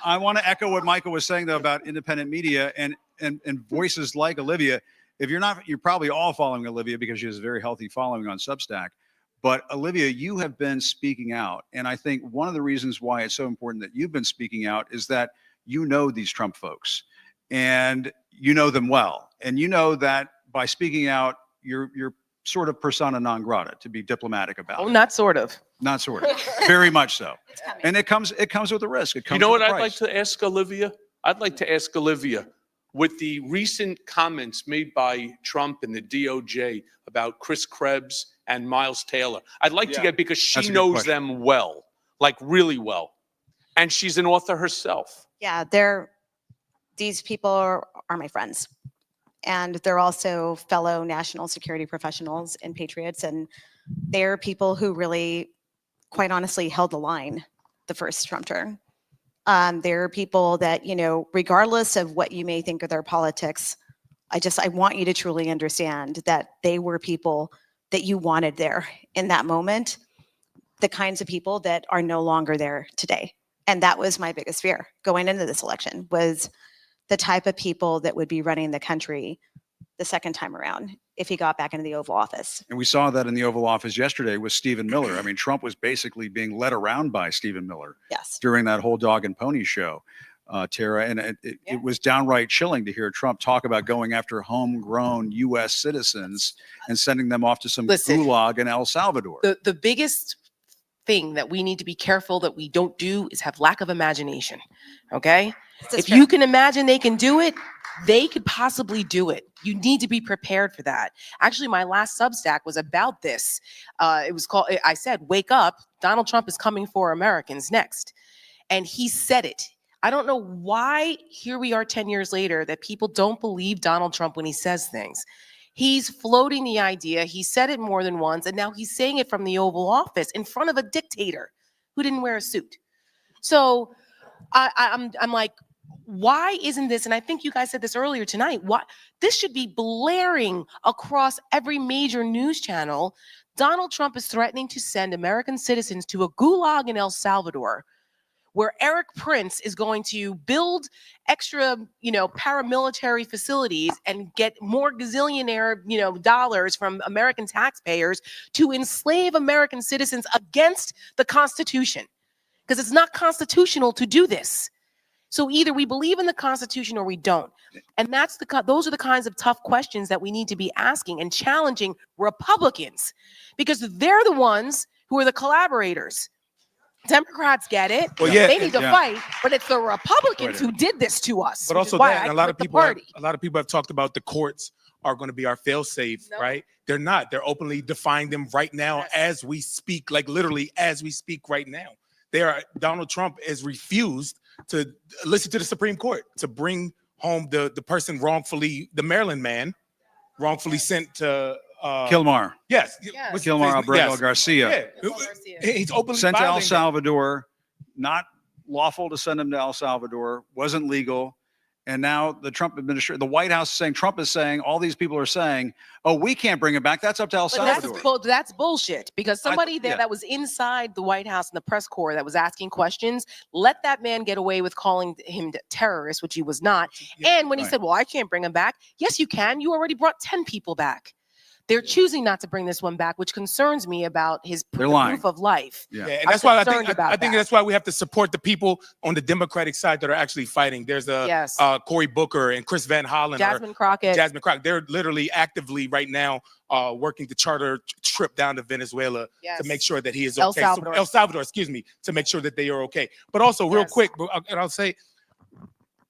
I want to echo what Michael was saying though about independent media and voices like Olivia. If you're not, you're probably all following Olivia because she has a very healthy following on Substack. But Olivia, you have been speaking out, and I think one of the reasons why it's so important that you've been speaking out is that you know these Trump folks, and you know them well, and you know that by speaking out, you're sort of persona non grata, to be diplomatic about Oh, it. not sort of. Not sort of, very much so. And it comes with a risk. It comes You know with what a I'd like price. to ask Olivia? I'd like to ask Olivia, with the recent comments made by Trump and the DOJ about Chris Krebs and Miles Taylor, I'd like to Yeah. get, because That's she a good knows question. them well, like really well. And she's an author herself. Yeah, these people are my friends. And they're also fellow national security professionals and patriots. And They're people who really, quite honestly, held the line the first Trump term. There are people that, you know, regardless of what you may think of their politics, I want you to truly understand that they were people that you wanted there in that moment, the kinds of people that are no longer there today. And that was my biggest fear going into this election, was the type of people that would be running the country the second time around if he got back into the Oval Office. And we saw that in the Oval Office yesterday with Stephen Miller. I mean, Trump was basically being led around by Stephen Miller Yes. during that whole dog and pony show, Tara. And it was downright chilling to hear Trump talk about going after homegrown U.S. citizens and sending them off to some gulag in El Salvador. The biggest thing that we need to be careful that we don't do is have lack of imagination. Okay? If you can imagine they can do it, they could possibly do it. You need to be prepared for that. Actually, my last Substack was about this. It was called, I said, wake up, Donald Trump is coming for Americans next. And he said it. I don't know why here we are 10 years later that people don't believe Donald Trump when he says things. He's floating the idea. He said it more than once, and now he's saying it from the Oval Office in front of a dictator who didn't wear a suit. So I'm like, why isn't this, and I think you guys said this earlier tonight, why this should be blaring across every major news channel. Donald Trump is threatening to send American citizens to a gulag in El Salvador, where Eric Prince is going to build extra, paramilitary facilities and get more gazillionaire, dollars from American taxpayers to enslave American citizens against the Constitution. Because it's not constitutional to do this. So either we believe in the Constitution or we don't. And those are the kinds of tough questions that we need to be asking and challenging Republicans, because they're the ones who are the collaborators. Democrats get it. Well, yeah, they need to fight, but it's the Republicans who did this to us. But also that, and a lot of people have talked about the courts are going to be our fail-safe, right? They're not. They're openly defying them right now as we speak, like literally as we speak right now. Donald Trump has refused to listen to the Supreme Court to bring home the person wrongfully, the Maryland man, wrongfully sent to Kilmar. Yes. Kilmar Abrego Garcia. Yeah. He's openly sent to El violating Salvador, not lawful to send him to El Salvador, wasn't legal. And now the Trump administration, the White House is saying, Trump is saying, all these people are saying, oh, we can't bring him back. That's up to El Salvador. That's bullshit, because somebody that was inside the White House and the press corps that was asking questions, let that man get away with calling him terrorist, which he was not. And when he said, well, I can't bring him back. Yes, you can. You already brought 10 people back. They're choosing not to bring this one back, which concerns me about his proof of life. Yeah, and that's why I think that's why we have to support the people on the Democratic side that are actually fighting. There's Cory Booker and Chris Van Hollen, Jasmine Crockett. They're literally actively right now working to charter a trip down to Venezuela to make sure that he is okay. El Salvador, excuse me, to make sure that they are okay. But also, real quick, and I'll say,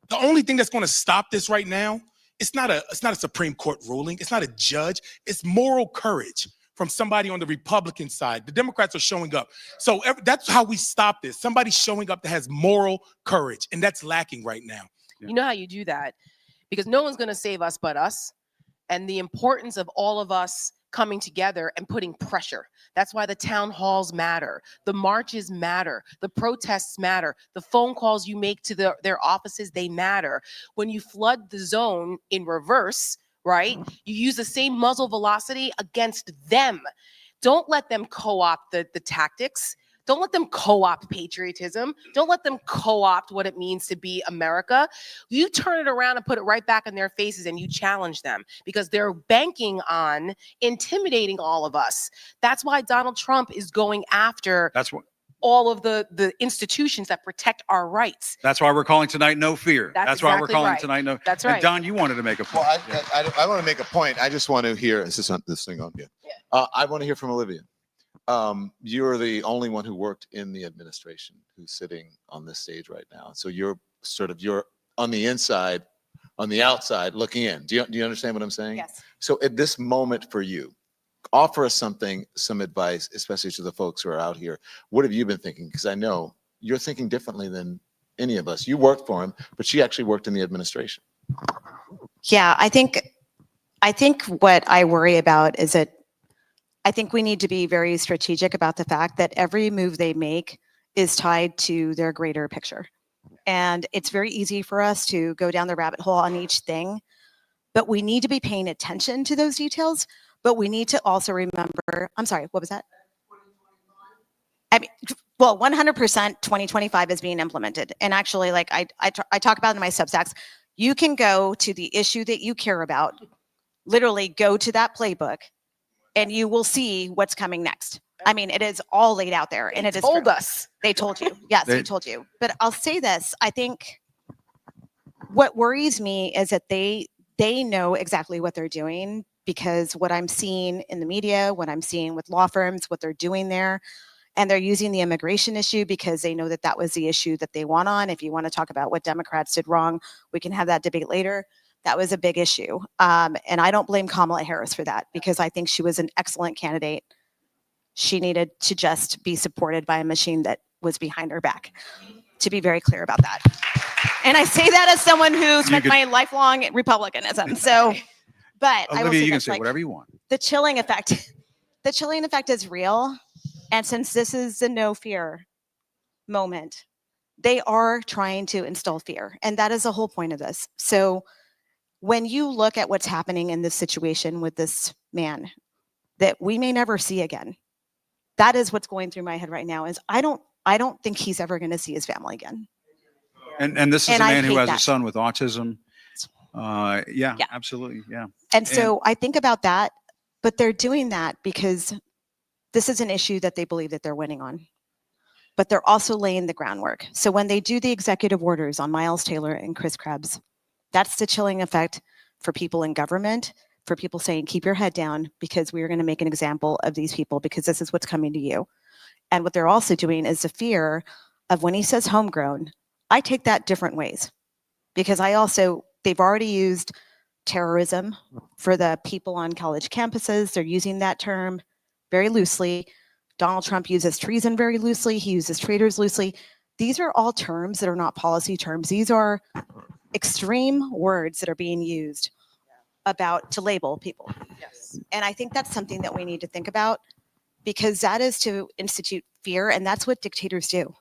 the only thing that's going to stop this right now, it's not a Supreme Court ruling. It's not a judge. It's moral courage from somebody on the Republican side. The Democrats are showing up. So that's how we stop this. Somebody showing up that has moral courage, and that's lacking right now. You know how you do that? Because no one's going to save us but us. And the importance of all of us coming together and putting pressure. That's why the town halls matter. The marches matter. The protests matter. The phone calls you make to their offices, they matter. When you flood the zone in reverse, right, you use the same muzzle velocity against them. Don't let them co-opt the tactics. Don't let them co-opt patriotism. Don't let them co-opt what it means to be America. You turn it around and put it right back in their faces and you challenge them, because they're banking on intimidating all of us. That's why Donald Trump is going after all of the institutions that protect our rights. That's why we're calling tonight No Fear. That's why we're calling tonight No. That's right. And Don, you wanted to make a point. Well, I want to make a point. I just want to hear, is this thing on? Yeah. I want to hear from Olivia. You're the only one who worked in the administration who's sitting on this stage right now. So you're on the inside, on the outside looking in. Do you understand what I'm saying? Yes. So at this moment for you, offer us some advice, especially to the folks who are out here. What have you been thinking? Because I know you're thinking differently than any of us. You worked for him, but she actually worked in the administration. Yeah, I think what I worry about is that I think we need to be very strategic about the fact that every move they make is tied to their greater picture. And it's very easy for us to go down the rabbit hole on each thing, but we need to be paying attention to those details. But we need to also remember, I'm sorry, what was that? I mean, well, 100% 2025 is being implemented. And actually, like I talk about in my Substacks, you can go to the issue that you care about, literally go to that playbook, and you will see what's coming next. I mean, it is all laid out there, and it is Told true. us. They told you. Yes, they told you. But I'll say this, I think what worries me is that they know exactly what they're doing, because what I'm seeing in the media, what I'm seeing with law firms, what they're doing there, and they're using the immigration issue because they know that that was the issue that they won on. If you want to talk about what Democrats did wrong, we can have that debate later. That was a big issue. And I don't blame Kamala Harris for that, because I think she was an excellent candidate. She needed to just be supported by a machine that was behind her back, to be very clear about that. And I say that as someone who spent my lifelong Republicanism. So, but I will Olivia, say you can this, say like, whatever you want. the chilling effect is real. And since this is the no fear moment, they are trying to instill fear. And that is the whole point of this. So when you look at what's happening in this situation with this man that we may never see again, that is what's going through my head right now, is I don't think he's ever going to see his family again. And this is And a I man who hate has a that. son with autism. Yeah, Yeah. absolutely. Yeah. And so I think about that, but they're doing that because this is an issue that they believe that they're winning on. But they're also laying the groundwork. So when they do the executive orders on Miles Taylor and Chris Krebs, that's the chilling effect for people in government, for people saying, keep your head down, because we are going to make an example of these people, because this is what's coming to you. And what they're also doing is the fear of when he says homegrown, I take that different ways, because they've already used terrorism for the people on college campuses. They're using that term very loosely. Donald Trump uses treason very loosely. He uses traitors loosely. These are all terms that are not policy terms. These are extreme words that are being used to label people. Yes. And I think that's something that we need to think about, because that is to institute fear, and that's what dictators do.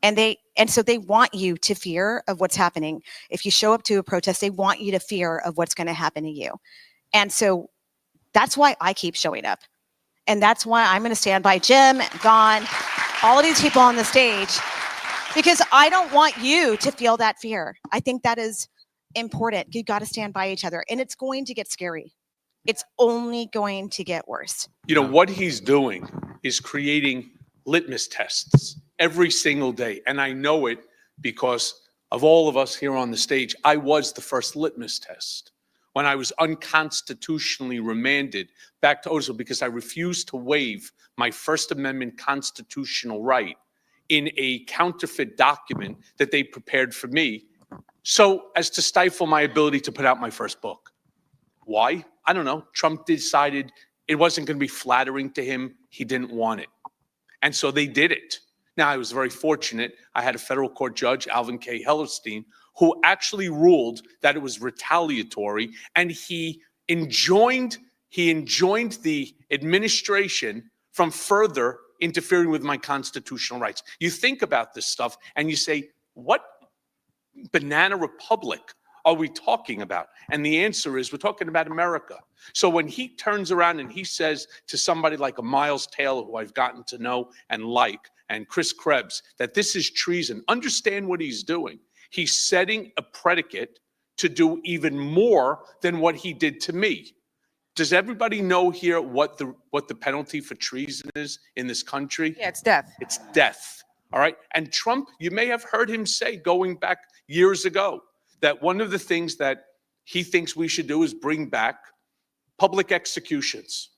And so they want you to fear of what's happening. If you show up to a protest, they want you to fear of what's going to happen to you. And so that's why I keep showing up. And that's why I'm going to stand by Jim, Don, all of these people on the stage, because I don't want you to feel that fear. I think that is important. You got to stand by each other, and it's going to get scary. It's only going to get worse. You know, what he's doing is creating litmus tests every single day. And I know it because of all of us here on the stage. I was the first litmus test when I was unconstitutionally remanded back to Otisville because I refused to waive my First Amendment constitutional right in a counterfeit document that they prepared for me, so as to stifle my ability to put out my first book. Why? I don't know. Trump decided it wasn't going to be flattering to him. He didn't want it. And so they did it. Now, I was very fortunate. I had a federal court judge, Alvin K. Hellerstein, who actually ruled that it was retaliatory, and he enjoined the administration from further interfering with my constitutional rights. You think about this stuff and you say, what banana republic are we talking about? And the answer is, we're talking about America. So when he turns around and he says to somebody like a Miles Taylor, who I've gotten to know and like, and Chris Krebs, that this is treason, understand what he's doing. He's setting a predicate to do even more than what he did to me. Does everybody know here what the penalty for treason is in this country? Yeah, it's death. It's death. All right. And Trump, you may have heard him say going back years ago that one of the things that he thinks we should do is bring back public executions.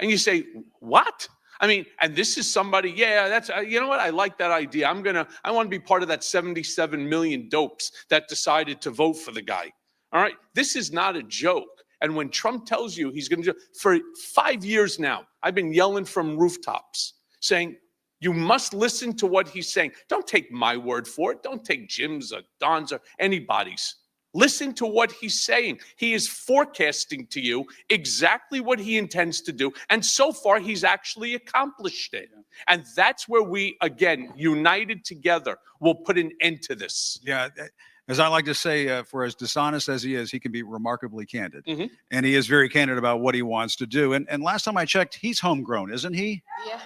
And you say, what? I mean, and this is somebody, yeah, that's, you know what? I like that idea. I want to be part of that 77 million dopes that decided to vote for the guy. All right. This is not a joke. And when Trump tells you he's going to do, for 5 years now, I've been yelling from rooftops saying, you must listen to what he's saying. Don't take my word for it. Don't take Jim's or Don's or anybody's. Listen to what he's saying. He is forecasting to you exactly what he intends to do. And so far, he's actually accomplished it. And that's where we, again, united together, will put an end to this. Yeah. As I like to say, for as dishonest as he is, he can be remarkably candid. Mhm. And he is very candid about what he wants to do. And last time I checked, he's homegrown, isn't he? Yeah.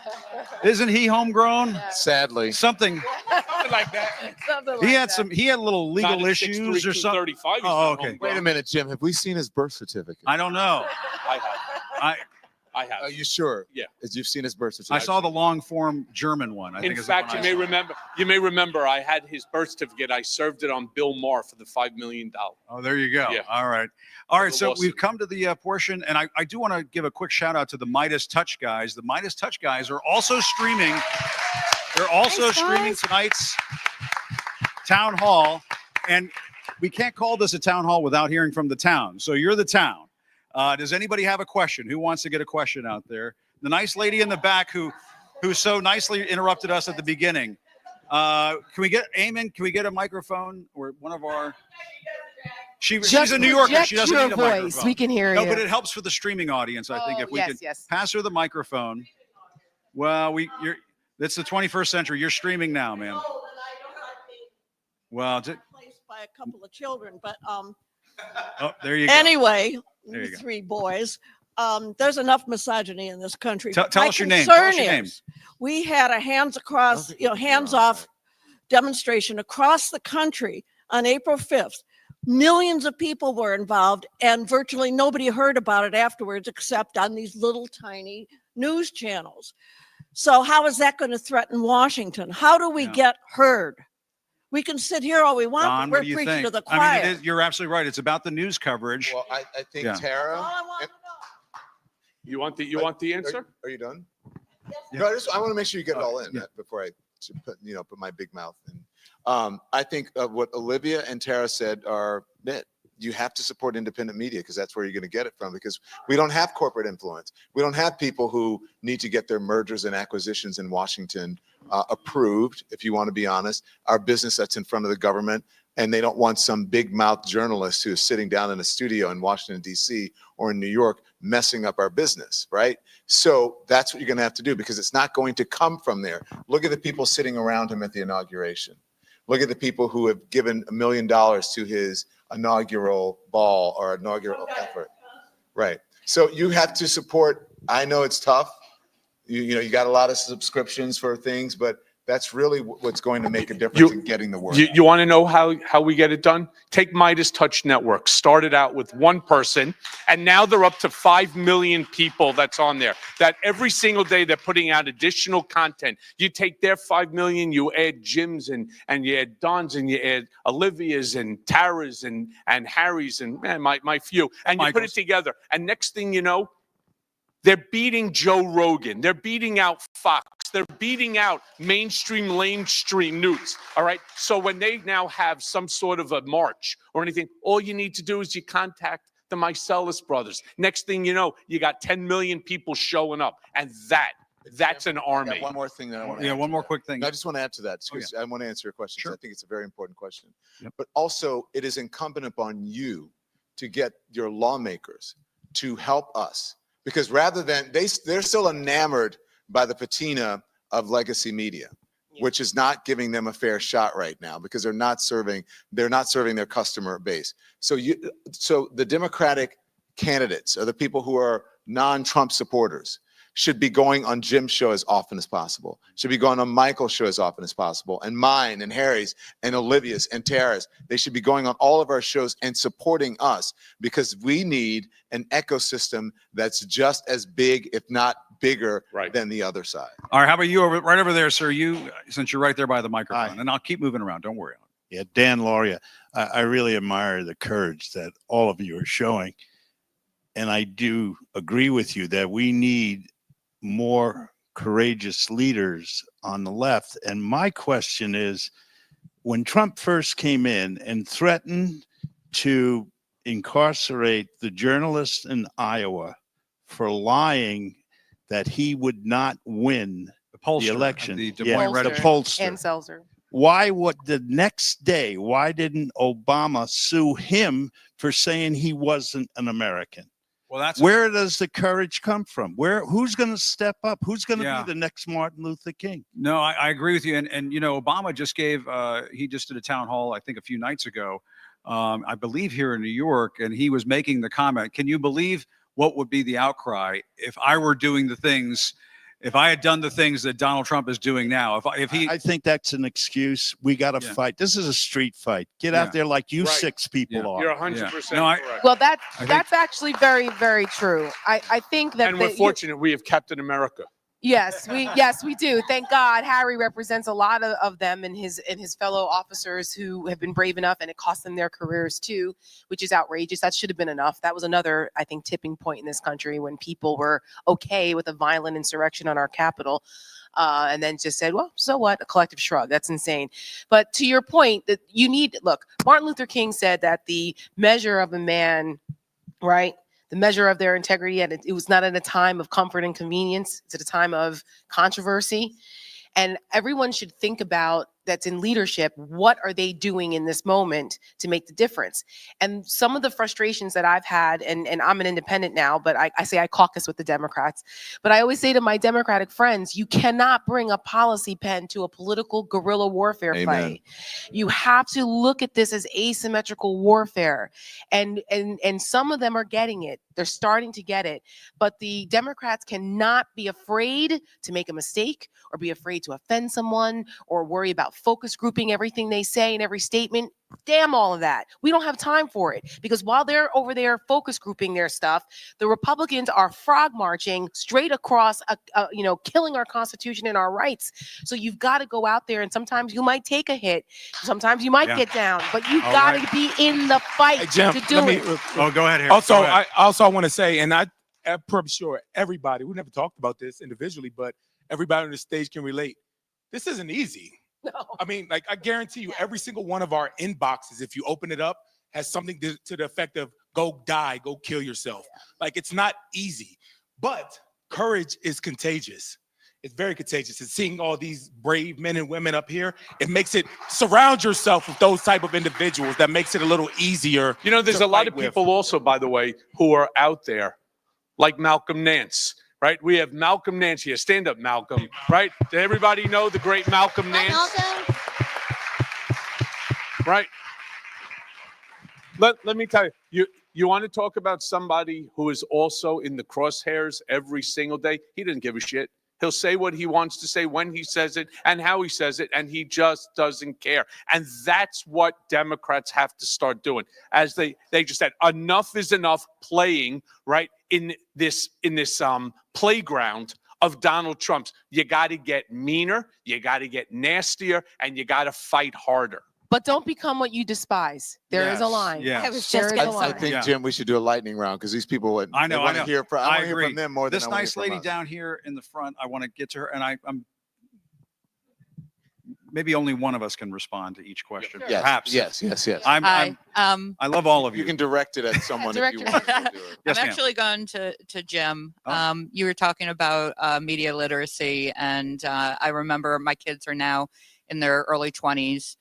Isn't he homegrown? Sadly. Something. Something like that. Something He like had that. he had little Not legal at issues 6'3", or something. 235, he's Oh, not okay. homegrown. Wait a minute, Jim. Have we seen his birth certificate? I don't know. I have. I I Are have. you sure? Yeah. As you've seen his birth I certificate. saw the long form German one. I think In is the one fact, I you may saw. remember. You may remember. I had his birth certificate. I served it on Bill Maher for the $5 million. Oh, there you go. Yeah. All right. All right. The So lawsuit. we've come to the portion, and I do want to give a quick shout out to the Midas Touch guys. The Midas Touch guys are also streaming. They're also Thanks, streaming guys. tonight's town hall. And we can't call this a town hall without hearing from the town. So you're the town. Does anybody have a question? Who wants to get a question out there? The nice lady in the back who so nicely interrupted us at the beginning. Can we get Eamon? Can we get a microphone or one of our? She's a New Yorker. Project She doesn't your need a voice. microphone. We can hear No, you. but it helps for the streaming audience. I think Oh, if we yes, could yes. pass her the microphone. Well, it's the 21st century. You're streaming now, man. Well, Replaced by a couple of children, but oh, there you go. anyway, There you go. 3 boys. There's enough misogyny in this country. Tell My us your name. Tell us concern your name. is We had a hands across, think it's hands wrong, off demonstration across the country on April 5th. Millions of people were involved, and virtually nobody heard about it afterwards, except on these little tiny news channels. So how is that going to threaten Washington? How do we Yeah. get heard? We can sit here all we want, Don, but what we're do you preaching think? to the I choir. mean, you're absolutely right. It's about the news coverage. Well, I think Yeah. All Tara. I want to know. You want the answer? Are you done? Yeah. No, I want to make sure you get it all in yeah. before I put my big mouth in. I think what Olivia and Tara said are it. You have to support independent media because that's where you're going to get it from, because we don't have corporate influence. We don't have people who need to get their mergers and acquisitions in Washington approved, if you want to be honest. Our business that's in front of the government, and they don't want some big mouth journalist who's sitting down in a studio in Washington, D.C. or in New York messing up our business, right? So that's what you're going to have to do, because it's not going to come from there. Look at the people sitting around him at the inauguration. Look at the people who have given $1 million to his inaugural ball or inaugural effort. Right. So you have to support. I know it's tough. You got a lot of subscriptions for things, but that's really what's going to make a difference in getting the word out. You want to know how we get it done? Take Midas Touch Network. Started out with one person, and now they're up to 5 million people that's on there. That every single day they're putting out additional content. You take their 5 million, you add Jim's and you add Dunn's and you add Olivia's and Tara's and Harry's and my few, and you put Michael's. it together. And next thing you know, they're beating Joe Rogan. They're beating out Fox. They're beating out lamestream news. All right. So when they now have some sort of a march or anything, all you need to do is you contact the Mycelis brothers. Next thing you know, you got 10 million people showing up. And that's an I army. got one more thing that I want to Yeah, add one to more that. quick thing. I just want to add to that. Oh, yeah. I want to answer your question. Sure. I think it's a very important question. Yep. But also, it is incumbent upon you to get your lawmakers to help us, because rather than they're still enamored by the patina of legacy media, which is not giving them a fair shot right now, because they're not serving their customer base. So the Democratic candidates, or the people who are non-Trump supporters, should be going on Jim's show as often as possible, should be going on Michael's show as often as possible, and mine and Harry's and Olivia's and Tara's. They should be going on all of our shows and supporting us, because we need an ecosystem that's just as big, if not bigger, Right. than the other side. All right. How about you right over there, sir? Since you're right there by the microphone, Hi. and I'll keep moving around. Don't worry. Yeah, Dan Lauria, I really admire the courage that all of you are showing. And I do agree with you that we need more courageous leaders on the left. And my question is, when Trump first came in and threatened to incarcerate the journalists in Iowa for lying that he would not win The pollster, the election, the Des yeah, Moines the Register. pollster, And Seltzer. why would the next day, why didn't Obama sue him for saying he wasn't an American? Well, that's Where does the courage come from? Who's going to step up? Who's going to Yeah. be the next Martin Luther King? No, I agree with you. And you know, Obama just gave he just did a town hall, I think a few nights ago, I believe here in New York, and he was making the comment, can you believe what would be the outcry if I were doing the things, if I had done the things that Donald Trump is doing now? If he I think that's an excuse. We got to Yeah. fight. This is a street fight. Get Yeah. out there like you Right. 6 people Yeah. are. You're 100% No, I- correct. Well, I think- that's actually very, very true. I think that And we're fortunate we have Captain America. Yes, we do. Thank God Harry represents a lot of them and his fellow officers who have been brave enough, and it cost them their careers too, which is outrageous. That should have been enough. That was another, I think, tipping point in this country when people were okay with a violent insurrection on our Capitol. And then just said, well, so what? A collective shrug. That's insane. But to your point, that you need, look, Martin Luther King said that the measure of a man, right? The measure of their integrity, and it was not at a time of comfort and convenience. It's at a time of controversy. And everyone should think about, that's in leadership, what are they doing in this moment to make the difference? And some of the frustrations that I've had, and I'm an independent now, but I say I caucus with the Democrats, but I always say to my Democratic friends, you cannot bring a policy pen to a political guerrilla warfare Amen. fight. You have to look at this as asymmetrical warfare. And some of them are getting it. They're starting to get it. But the Democrats cannot be afraid to make a mistake or be afraid to offend someone or worry about focus grouping everything they say in every statement. Damn all of that. We don't have time for it, because while they're over there focus grouping their stuff, the Republicans are frog marching straight across, killing our Constitution and our rights. So you've got to go out there, and sometimes you might take a hit, sometimes you might Yeah. get down, but you've All got right. to be in the fight Hey, Jim, to do let me, it. Oh, go ahead here. Also, Go ahead. I want to say, and I'm pretty sure everybody, we never talked about this individually, but everybody on the stage can relate. This isn't easy. No. I mean, like, I guarantee you, every single one of our inboxes, if you open it up, has something to the effect of go die, go kill yourself. Like, it's not easy, but courage is contagious. It's very contagious. And seeing all these brave men and women up here, it makes it, surround yourself with those type of individuals. That makes it a little easier. You know, there's to a lot fight of with. people also, by the way, who are out there, like Malcolm Nance, right? We have Malcolm Nance here. Stand up, Malcolm, right? Did everybody know the great Malcolm Nance? Right? Let me tell you, you want to talk about somebody who is also in the crosshairs every single day? He doesn't give a shit. He'll say what he wants to say, when he says it, and how he says it, and he just doesn't care. And that's what Democrats have to start doing. As they just said, enough is enough playing, right, in this playground of Donald Trump's. You got to get meaner, you got to get nastier, and you got to fight harder. But don't become what you despise. There is a Yes, line. yes. I was There just is a gonna line. I think, Yeah. Jim, we should do a lightning round because these people would. I know, they I wanna know. Hear from, I want to hear agree. from them more This than I want to nice hear lady from us. down here in the front, I want to get to her, and I'm maybe only one of us can respond to each question. Yes, Perhaps. yes. Hi. I love all of you. You can direct it at someone if you Director. want to do it. Yes, I'm ma'am. actually going to Jim. Oh. You were talking about media literacy, and I remember my kids are now in their early 20s,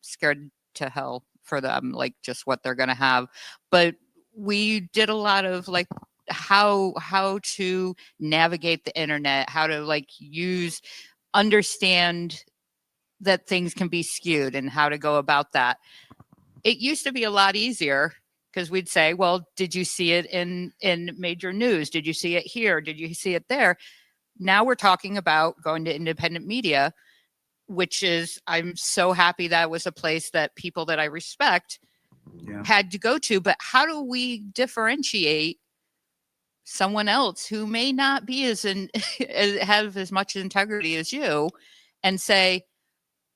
scared to hell for them, like just what they're going to have. But we did a lot of like how to navigate the internet, how to like understand that things can be skewed and how to go about that. It used to be a lot easier because we'd say, well, did you see it in major news? Did you see it here? Did you see it there? Now we're talking about going to independent media, which is, I'm so happy that was a place that people that I respect Yeah. had to go to. But how do we differentiate someone else who may not be have as much integrity as you and say,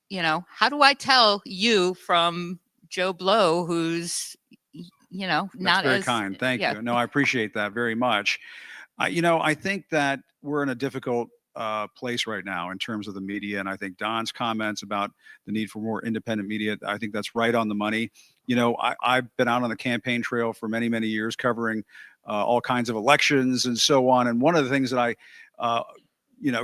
how do I tell you from Joe Blow, who's, not That's very as kind. Thank yeah. you. No, I appreciate that very much. I think that we're in a difficult place right now in terms of the media. And I think Don's comments about the need for more independent media, I think that's right on the money. I've been out on the campaign trail for many, many years covering all kinds of elections and so on. And one of the things that I,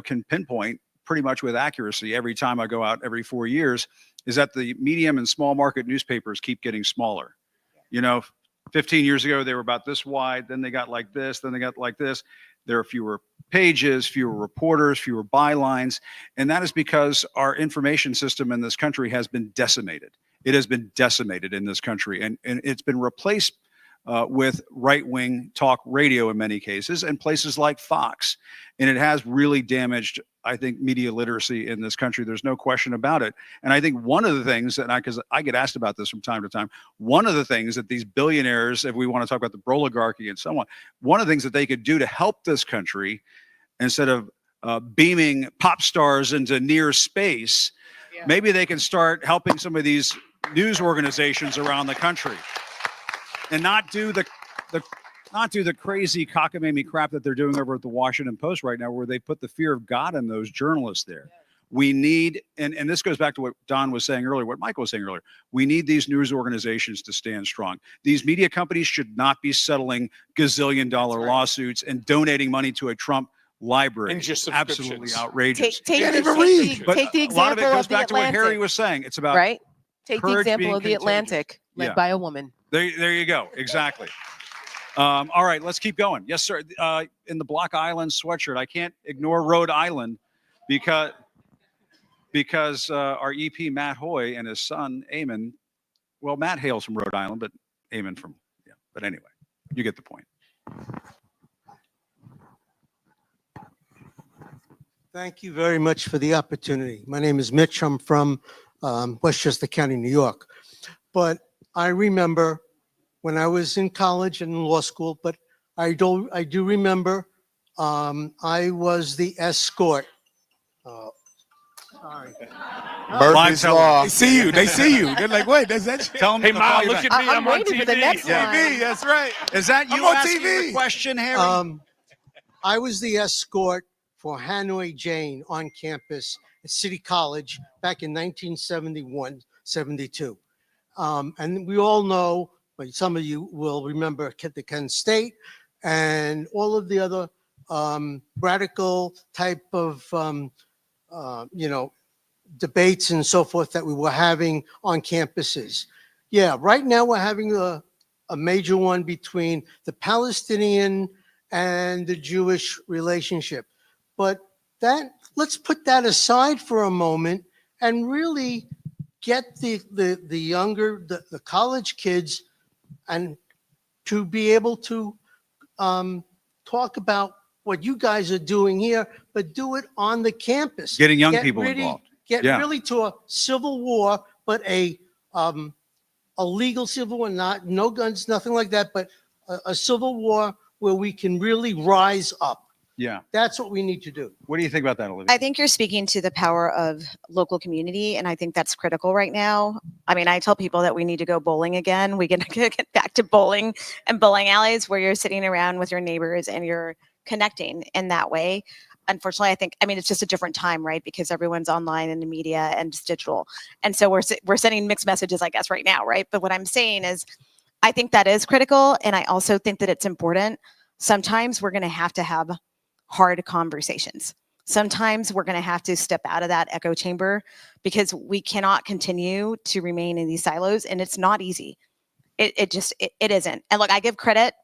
can pinpoint pretty much with accuracy every time I go out every 4 years, is that the medium and small market newspapers keep getting smaller. 15 years ago, they were about this wide, then they got like this, then they got like this. There are fewer pages, fewer reporters, fewer bylines, and that is because our information system in this country has been decimated. It has been decimated in this country, and it's been replaced with right-wing talk radio in many cases, and places like Fox. And it has really damaged, I think, media literacy in this country. There's no question about it. And I think one of the things, because I get asked about this from time to time, one of the things that these billionaires, if we want to talk about the oligarchy and so on, one of the things that they could do to help this country, instead of beaming pop stars into near space, maybe they can start helping some of these news organizations around the country, and not do the crazy cockamamie crap that they're doing over at the Washington Post right now, where they put the fear of God in those journalists there. We need, and this goes back to what Don was saying earlier, what Michael was saying earlier, we need these news organizations to stand strong. These media companies should not be settling gazillion-dollar lawsuits and donating money to a Trump library. And just absolutely subscriptions. outrageous. Take But the a lot of it example goes of the back to what Harry Atlantic, was saying. It's about right? Take the courage example being of the contagious. Atlantic, led Yeah. by a woman. There you go. Exactly. All right, let's keep going. Yes, sir. In the Block Island sweatshirt, I can't ignore Rhode Island because our EP Matt Hoy and his son Eamon. Well, Matt hails from Rhode Island, but Eamon from But anyway, you get the point. Thank you very much for the opportunity. My name is Mitch. I'm from Westchester County, New York. But I remember when I was in college and in law school, but I do remember I was the escort. Sorry. Murphy's Law. They see you. They see you. They're like, wait, that's that. Tell them. Hey, Mom, look at me. I'm I'm on waiting for the TV. next one. TV. That's right. Is that you I'm on asking TV. the question, Harry? I was the escort for Hanoi Jane on campus at City College back in 1971, 72. And we all know, but some of you will remember the Kent State and all of the other radical type of, debates and so forth that we were having on campuses. Yeah, right now we're having a major one between the Palestinian and the Jewish relationship. But let's put that aside for a moment and really get the younger, the college kids, and to be able to talk about what you guys are doing here, but do it on the campus. Getting young people involved. Get Yeah. really to a civil war, but a legal civil war, no guns, nothing like that, but a civil war where we can really rise up. Yeah. That's what we need to do. What do you think about that, Olivia? I think you're speaking to the power of local community, and I think that's critical right now. I mean, I tell people that we need to go bowling again. We can get back to bowling and bowling alleys where you're sitting around with your neighbors and you're connecting in that way. Unfortunately, it's just a different time, right? Because everyone's online in the media and just digital. And so we're sending mixed messages, I guess, right now, right? But what I'm saying is, I think that is critical. And I also think that it's important. Sometimes we're going to have hard conversations. Sometimes we're going to have to step out of that echo chamber because we cannot continue to remain in these silos. And it's not easy. It isn't. And look, I give credit.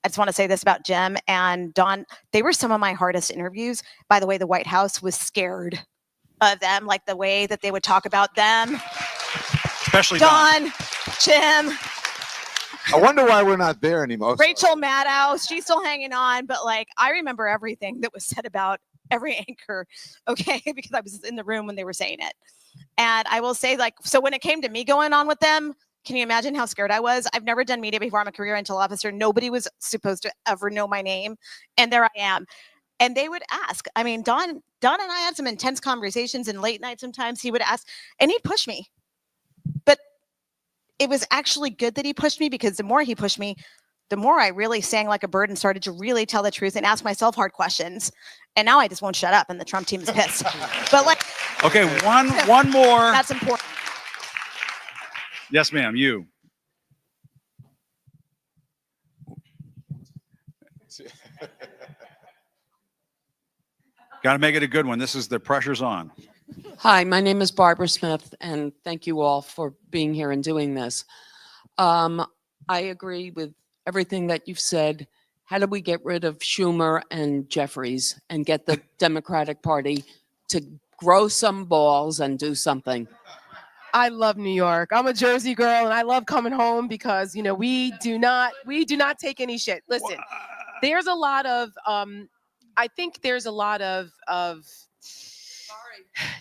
I just want to say this about Jim and Don. They were some of my hardest interviews. By the way, the White House was scared of them, like the way that they would talk about them. Especially Don, Jim, I wonder why we're not there anymore. Rachel Maddow, she's still hanging on, but like I remember everything that was said about every anchor, okay, because I was in the room when they were saying it. And I will say, so when it came to me going on with them, can you imagine how scared I was? I've never done media before. I'm a career intel officer. Nobody was supposed to ever know my name. And there I am. And they would ask. I mean, Don and I had some intense conversations in late night sometimes. He would ask, and he'd push me. But it was actually good that he pushed me, because the more he pushed me, the more I really sang like a bird and started to really tell the truth and ask myself hard questions. And now I just won't shut up, and the Trump team is pissed. But okay, one more. That's important. Yes, ma'am. You. Got to make it a good one. The pressure's on. Hi, my name is Barbara Smith, and thank you all for being here and doing this. I agree with everything that you've said. How do we get rid of Schumer and Jeffries and get the Democratic Party to grow some balls and do something? I love New York. I'm a Jersey girl, and I love coming home because, you know, we do not take any shit. Listen, there's a lot of, I think there's a lot of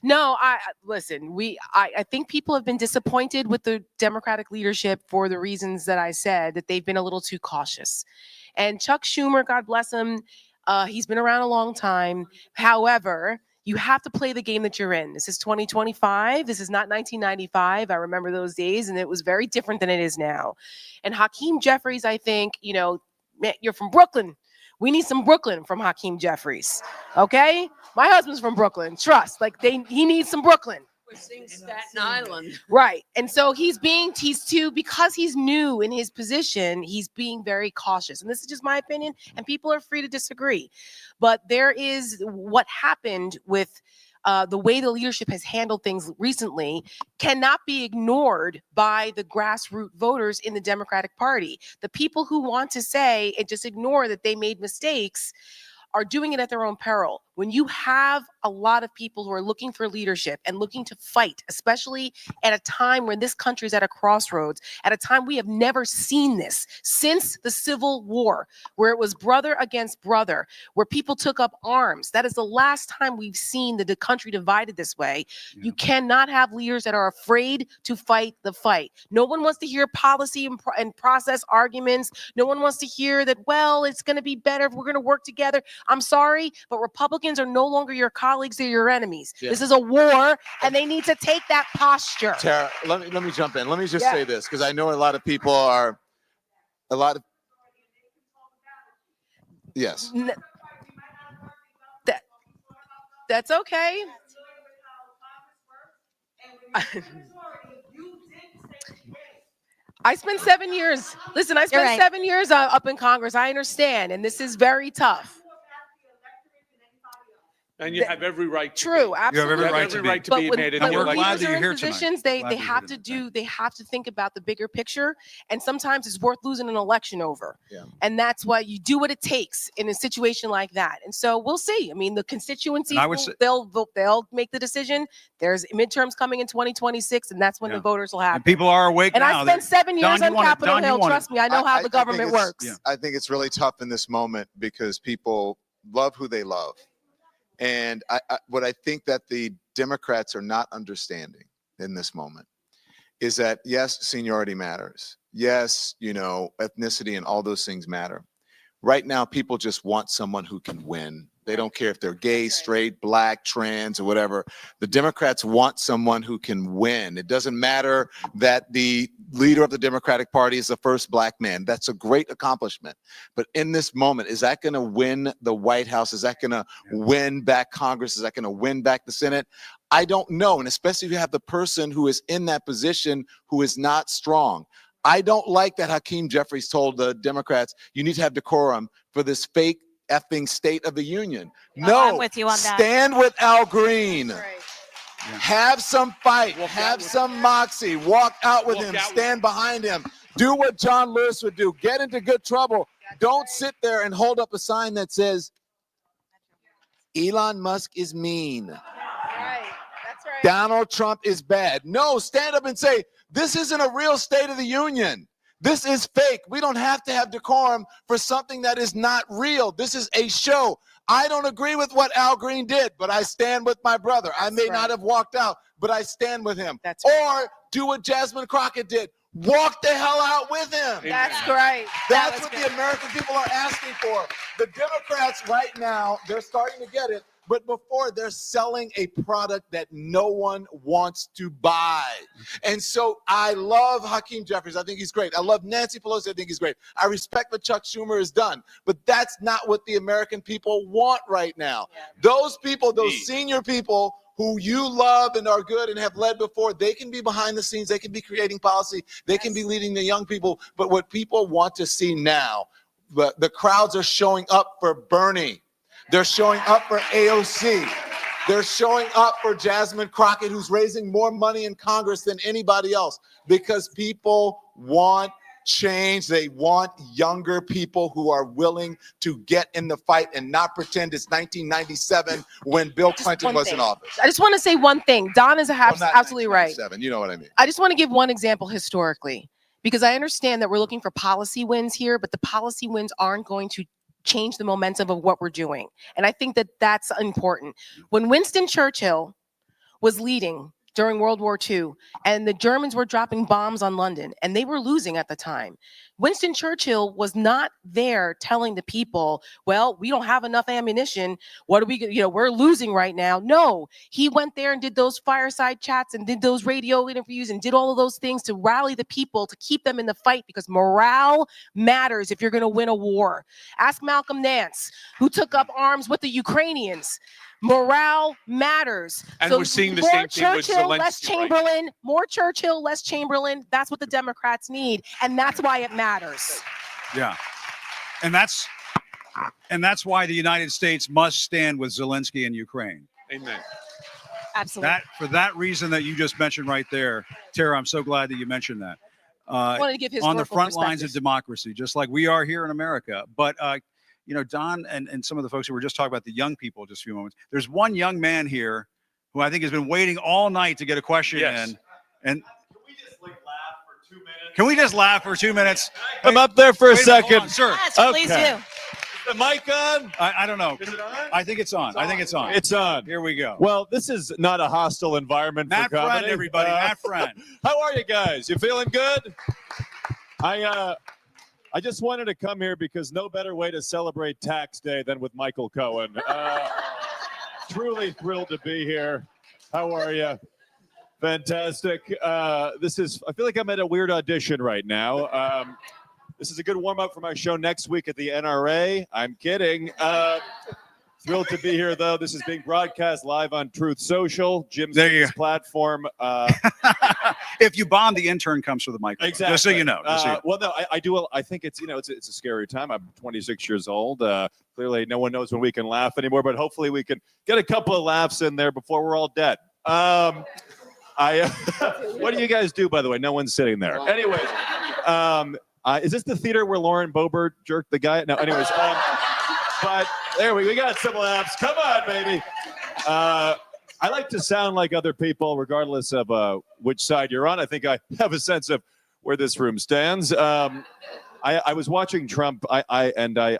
no, listen, I think people have been disappointed with the Democratic leadership for the reasons that I said, that they've been a little too cautious. And Chuck Schumer, God bless him, he's been around a long time. However, you have to play the game that you're in. This is 2025. This is not 1995. I remember those days, and it was very different than it is now. And Hakeem Jeffries, I think, you know, man, you're from Brooklyn. We need some Brooklyn from Hakeem Jeffries, okay? My husband's from Brooklyn. Trust, like he needs some Brooklyn. We're seeing Staten Island. Right. And so because he's new in his position, he's being very cautious. And this is just my opinion, and people are free to disagree. But there is what happened with the way the leadership has handled things recently cannot be ignored by the grassroots voters in the Democratic Party. The people who want to say and just ignore that they made mistakes are doing it at their own peril. When you have a lot of people who are looking for leadership and looking to fight, especially at a time when this country is at a crossroads, at a time we have never seen this since the Civil War, where it was brother against brother, where people took up arms. That is the last time we've seen the country divided this way. Yeah. You cannot have leaders that are afraid to fight the fight. No one wants to hear policy and process arguments. No one wants to hear that, well, it's going to be better if we're going to work together. I'm sorry, but Republicans are no longer your colleagues, they're your enemies. Yeah. This is a war, and they need to take that posture. Tara, let me jump in. Let me just say this, because I know a lot of people are, yes. That's okay. I spent 7 years. Listen, I spent 7 years up in Congress. I understand, and this is very tough. And you have every right to True, be. absolutely. You have every right to be mad at we're glad that you're in here positions, tonight. they have to think about the bigger picture, and sometimes it's worth losing an election over. Yeah. And that's why you do what it takes in a situation like that. And so we'll see. I mean, the constituencies, they'll vote, they'll make the decision. There's midterms coming in 2026, and that's when the voters will happen. And people are awake and now. I spent 7 years on Capitol Hill. Trust me, I know how the government works. I think it's really tough in this moment because people love who they love. And what I think that the Democrats are not understanding in this moment is that, yes, seniority matters. Yes, you know, ethnicity and all those things matter. Right now, people just want someone who can win. They don't care if they're gay, straight, black, trans, or whatever. The Democrats want someone who can win. It doesn't matter that the leader of the Democratic Party is the first black man. That's a great accomplishment. But in this moment, is that going to win the White House? Is that going to win back Congress? Is that going to win back the Senate? I don't know. And especially if you have the person who is in that position who is not strong. I don't like that Hakeem Jeffries told the Democrats, you need to have decorum for this fake effing State of the Union. No, I'm with you on that. Stand with Al Green. Right. Yeah. Have some fight. Have some moxie. Walk out with him. Stand behind him. Do what John Lewis would do. Get into good trouble. Don't sit there and hold up a sign that says, Elon Musk is mean. Right. That's right. Donald Trump is bad. No, stand up and say, this isn't a real State of the Union. This is fake. We don't have to have decorum for something that is not real. This is a show. I don't agree with what Al Green did, but I stand with my brother. I may not have walked out, but I stand with him. Or do what Jasmine Crockett did. Walk the hell out with him. That's right. That's what the American people are asking for. The Democrats right now, they're starting to get it. But before, they're selling a product that no one wants to buy. And so I love Hakeem Jeffries. I think he's great. I love Nancy Pelosi. I think he's great. I respect what Chuck Schumer has done. But that's not what the American people want right now. Yeah. Those people, those senior people who you love and are good and have led before, they can be behind the scenes. They can be creating policy. They can be leading the young people. But what people want to see now, the crowds are showing up for Bernie. They're showing up for AOC. They're showing up for Jasmine Crockett, who's raising more money in Congress than anybody else, because people want change. They want younger people who are willing to get in the fight and not pretend it's 1997 when Bill Clinton was in office. I just want to say one thing. Don is Well, not absolutely right. 1997, you know what I mean. I just want to give one example historically, because I understand that we're looking for policy wins here, but the policy wins aren't going to change the momentum of what we're doing. And I think that that's important. When Winston Churchill was leading during World War II, and the Germans were dropping bombs on London, and they were losing at the time, Winston Churchill was not there telling the people, well, we don't have enough ammunition. What are we, we're losing right now. No, he went there and did those fireside chats and did those radio interviews and did all of those things to rally the people, to keep them in the fight, because morale matters if you're going to win a war. Ask Malcolm Nance, who took up arms with the Ukrainians. Morale matters. And So we're seeing the more same thing with Churchill, less Zelensky, right? Chamberlain, more Churchill, less Chamberlain. That's what the Democrats need, and that's why it matters. Yeah. And that's why the United States must stand with Zelensky in Ukraine. Amen. Absolutely. For that reason that you just mentioned right there, Tara, I'm so glad that you mentioned that. I wanted to give On the historical front lines of perspective. democracy, just like we are here in America. But Don and some of the folks who were just talking about the young people just a few moments. There's one young man here who I think has been waiting all night to get a question Yes. in. And can we just laugh for 2 minutes? I'm up there for a Wait minute, hold second. on, sir. Yes, Okay. please do. The mic on? I don't know. Is it on? I think it's on. I think it's on. It's on. Here we go. Well, this is not a hostile environment Matt for comedy. Friend, everybody. Matt Friend. How are you guys? You feeling good? I just wanted to come here because no better way to celebrate tax day than with Michael Cohen. Truly thrilled to be here. How are you? Fantastic. I feel like I'm at a weird audition right now. This is a good warm up for my show next week at the NRA. I'm kidding. Thrilled to be here, though. This is being broadcast live on Truth Social, Jim's platform. If you bomb, the intern comes for the microphone. Exactly. Just so you know. Well, no, I do. I think it's it's a scary time. I'm 26 years old. Clearly, no one knows when we can laugh anymore, but hopefully we can get a couple of laughs in there before we're all dead. What do you guys do, by the way? No one's sitting there. Anyways, is this the theater where Lauren Boebert jerked the guy? No, anyways. But there we got some laughs. Come on, baby. I like to sound like other people, regardless of which side you're on. I think I have a sense of where this room stands. I was watching Trump, I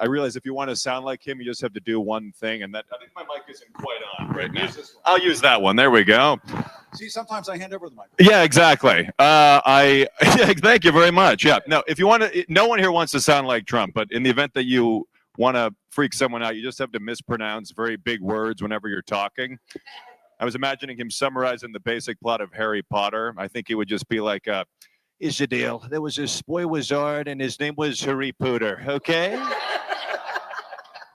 realized if you want to sound like him, you just have to do one thing, and that I think my mic isn't quite on right now. I'll use that one. There we go. See, sometimes I hand over the microphone. Yeah, exactly. Thank you very much. Yeah, no, if you want to, no one here wants to sound like Trump, but in the event that you want to freak someone out, you just have to mispronounce very big words whenever you're talking. I was imagining him summarizing the basic plot of Harry Potter. I think he would just be like, "Is the deal? There was this boy wizard, and his name was Harry Potter. Okay."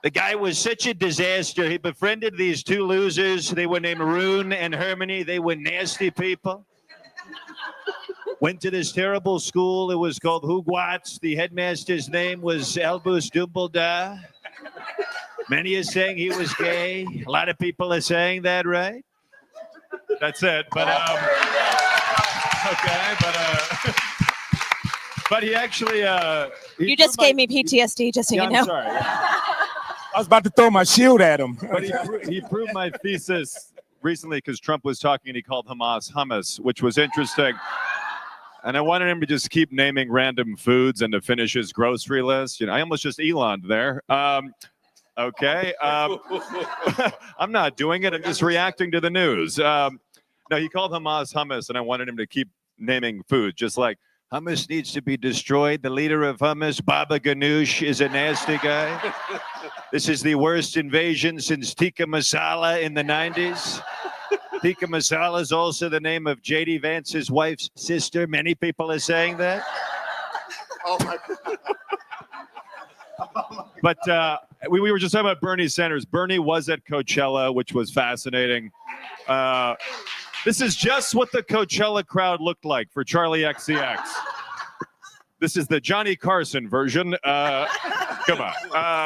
The guy was such a disaster. He befriended these two losers. They were named Rune and Hermione. They were nasty people. Went to this terrible school. It was called Hogwarts. The headmaster's name was Albus Dumbledore. Many are saying he was gay. A lot of people are saying that, right? That's it. But okay. But he actually. You just gave me PTSD, just so you know. I'm sorry. I was about to throw my shield at him. But he proved my thesis recently because Trump was talking and he called Hamas hummus, which was interesting. And I wanted him to just keep naming random foods and to finish his grocery list. I almost just Elon'd there. Okay. I'm not doing it. I'm just reacting to the news. No, he called Hamas hummus, and I wanted him to keep naming food, just like hummus needs to be destroyed. The leader of hummus, Baba Ganoush, is a nasty guy. This is the worst invasion since tikka masala in the 90s. Tikka masala is also the name of J.D. Vance's wife's sister. Many people are saying that. Oh my God. But we were just talking about Bernie Sanders. Bernie was at Coachella, which was fascinating. This is just what the Coachella crowd looked like for Charlie XCX. This is the Johnny Carson version. Come on.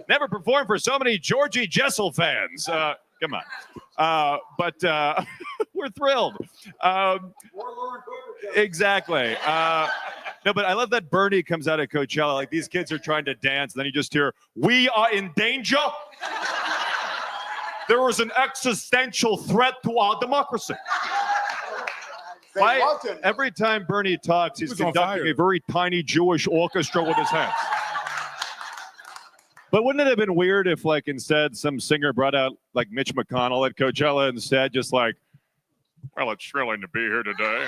Never performed for so many Georgie Jessel fans. Come on. But we're thrilled. Exactly. No, but I love that Bernie comes out of Coachella. Like, these kids are trying to dance. And then you just hear, "We are in danger. There is an existential threat to our democracy." Why, every time Bernie talks, he's conducting a very tiny Jewish orchestra with his hands. But wouldn't it have been weird if, like, instead some singer brought out, like, Mitch McConnell at Coachella instead, just like, "Well, it's thrilling to be here today.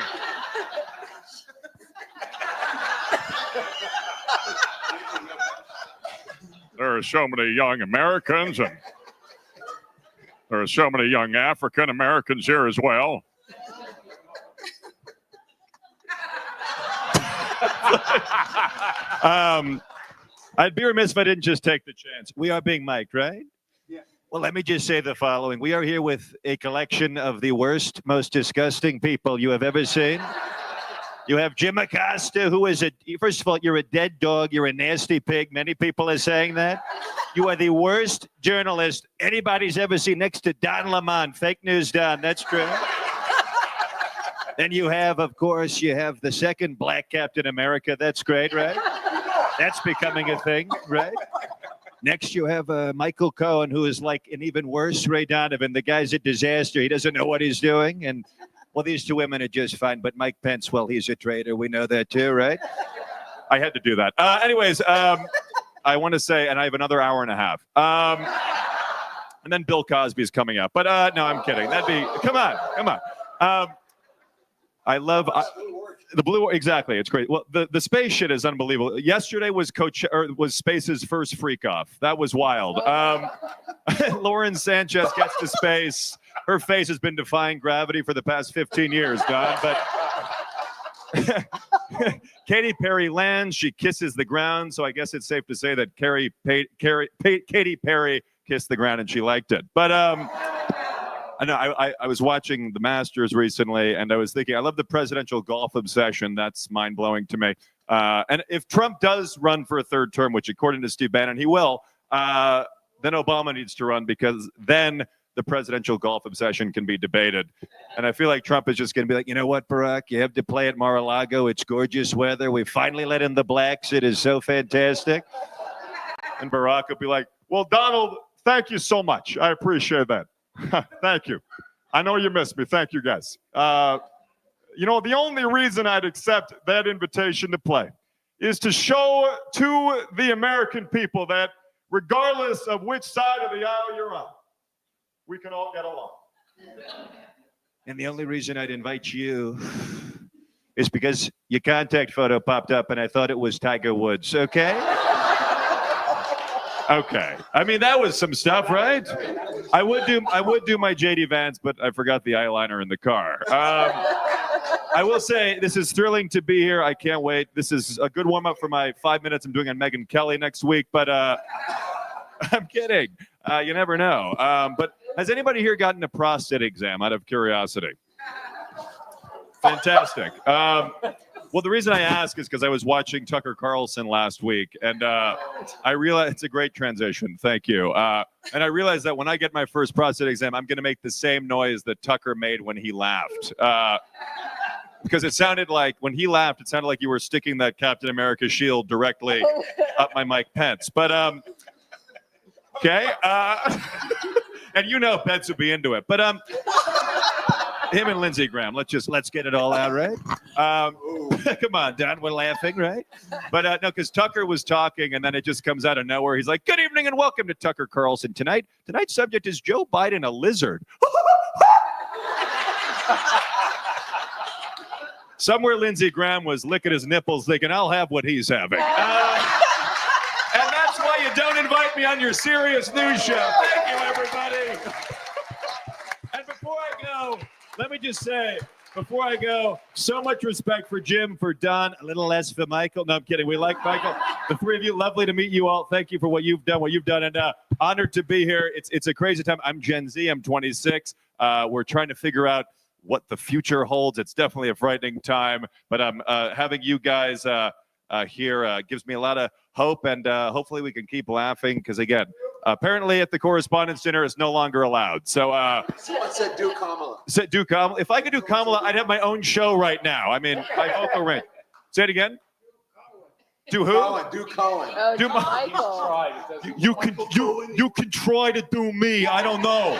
There are so many young Americans, and there are so many young African Americans here as well." I'd be remiss if I didn't just take the chance. We are being mic'd, right? Yeah. Well, let me just say the following. We are here with a collection of the worst, most disgusting people you have ever seen. You have Jim Acosta, who is first of all, you're a dead dog. You're a nasty pig. Many people are saying that. You are the worst journalist anybody's ever seen, next to Don Lemon. Fake news, Don. That's true. Then you have, of course, you have the second black Captain America. That's great, right? That's becoming a thing, right? Next, you have Michael Cohen, who is like an even worse Ray Donovan. The guy's a disaster. He doesn't know what he's doing. And, well, these two women are just fine. But Mike Pence, well, he's a traitor. We know that too, right? I had to do that. Anyways, I want to say, and I have another hour and a half. And then Bill Cosby's coming up. But no, I'm kidding. That'd be, come on. I love the blue. Exactly. It's great. Well, the space shit is unbelievable. Yesterday was Space's first freak off. That was wild. Lauren Sanchez gets to space. Her face has been defying gravity for the past 15 years, Don. But Katy Perry lands. She kisses the ground. So I guess it's safe to say that Katy Perry kissed the ground and she liked it. But I know I was watching the Masters recently, and I was thinking, I love the presidential golf obsession. That's mind-blowing to me. And if Trump does run for a third term, which according to Steve Bannon, he will, then Obama needs to run, because then the presidential golf obsession can be debated. And I feel like Trump is just going to be like, you know what, Barack, you have to play at Mar-a-Lago. It's gorgeous weather. We finally let in the blacks. It is so fantastic. And Barack will be like, well, Donald, thank you so much. I appreciate that. Thank you. I know you missed me. Thank you, guys. You know, the only reason I'd accept that invitation to play is to show to the American people that regardless of which side of the aisle you're on, we can all get along. And the only reason I'd invite you is because your contact photo popped up and I thought it was Tiger Woods, okay? Okay. I mean, that was some stuff, right? I would do my JD Vance, but I forgot the eyeliner in the car. I will say this is thrilling to be here. I can't wait. This is a good warm up for my 5 minutes I'm doing on Megyn Kelly next week, but I'm kidding. You never know. But has anybody here gotten a prostate exam out of curiosity? Fantastic. Well, the reason I ask is because I was watching Tucker Carlson last week, and I realized it's a great transition. Thank you. And I realized that when I get my first prostate exam, I'm going to make the same noise that Tucker made when he laughed. Because it sounded like, when he laughed, it sounded like you were sticking that Captain America shield directly up my Mike Pence. But, okay. And you know Pence would be into it. But, him and Lindsey Graham. Let's get it all out, right? Come on, Don, we're laughing, right? But no, because Tucker was talking, and then it just comes out of nowhere. He's like, "Good evening and welcome to Tucker Carlson tonight. Tonight's subject is Joe Biden, a lizard." Somewhere Lindsey Graham was licking his nipples, thinking, "I'll have what he's having." And that's why you don't invite me on your serious news show. Thank you, everybody. And before I go, let me just say, so much respect for Jim, for Don, a little less for Michael. No, I'm kidding. We like Michael. The three of you, lovely to meet you all. Thank you for what you've done, and honored to be here. It's a crazy time. I'm Gen Z. I'm 26. We're trying to figure out what the future holds. It's definitely a frightening time, but I'm having you guys here. Gives me a lot of hope, and hopefully we can keep laughing because, again, apparently at the Correspondents' Dinner it's no longer allowed. So, Someone said do Kamala. do Kamala. If I could do Kamala, I'd have my own show right now. I mean, my vocal range. Say it again. Do who? Cohen, do Cohen. Do my, you can try to do me. I don't know.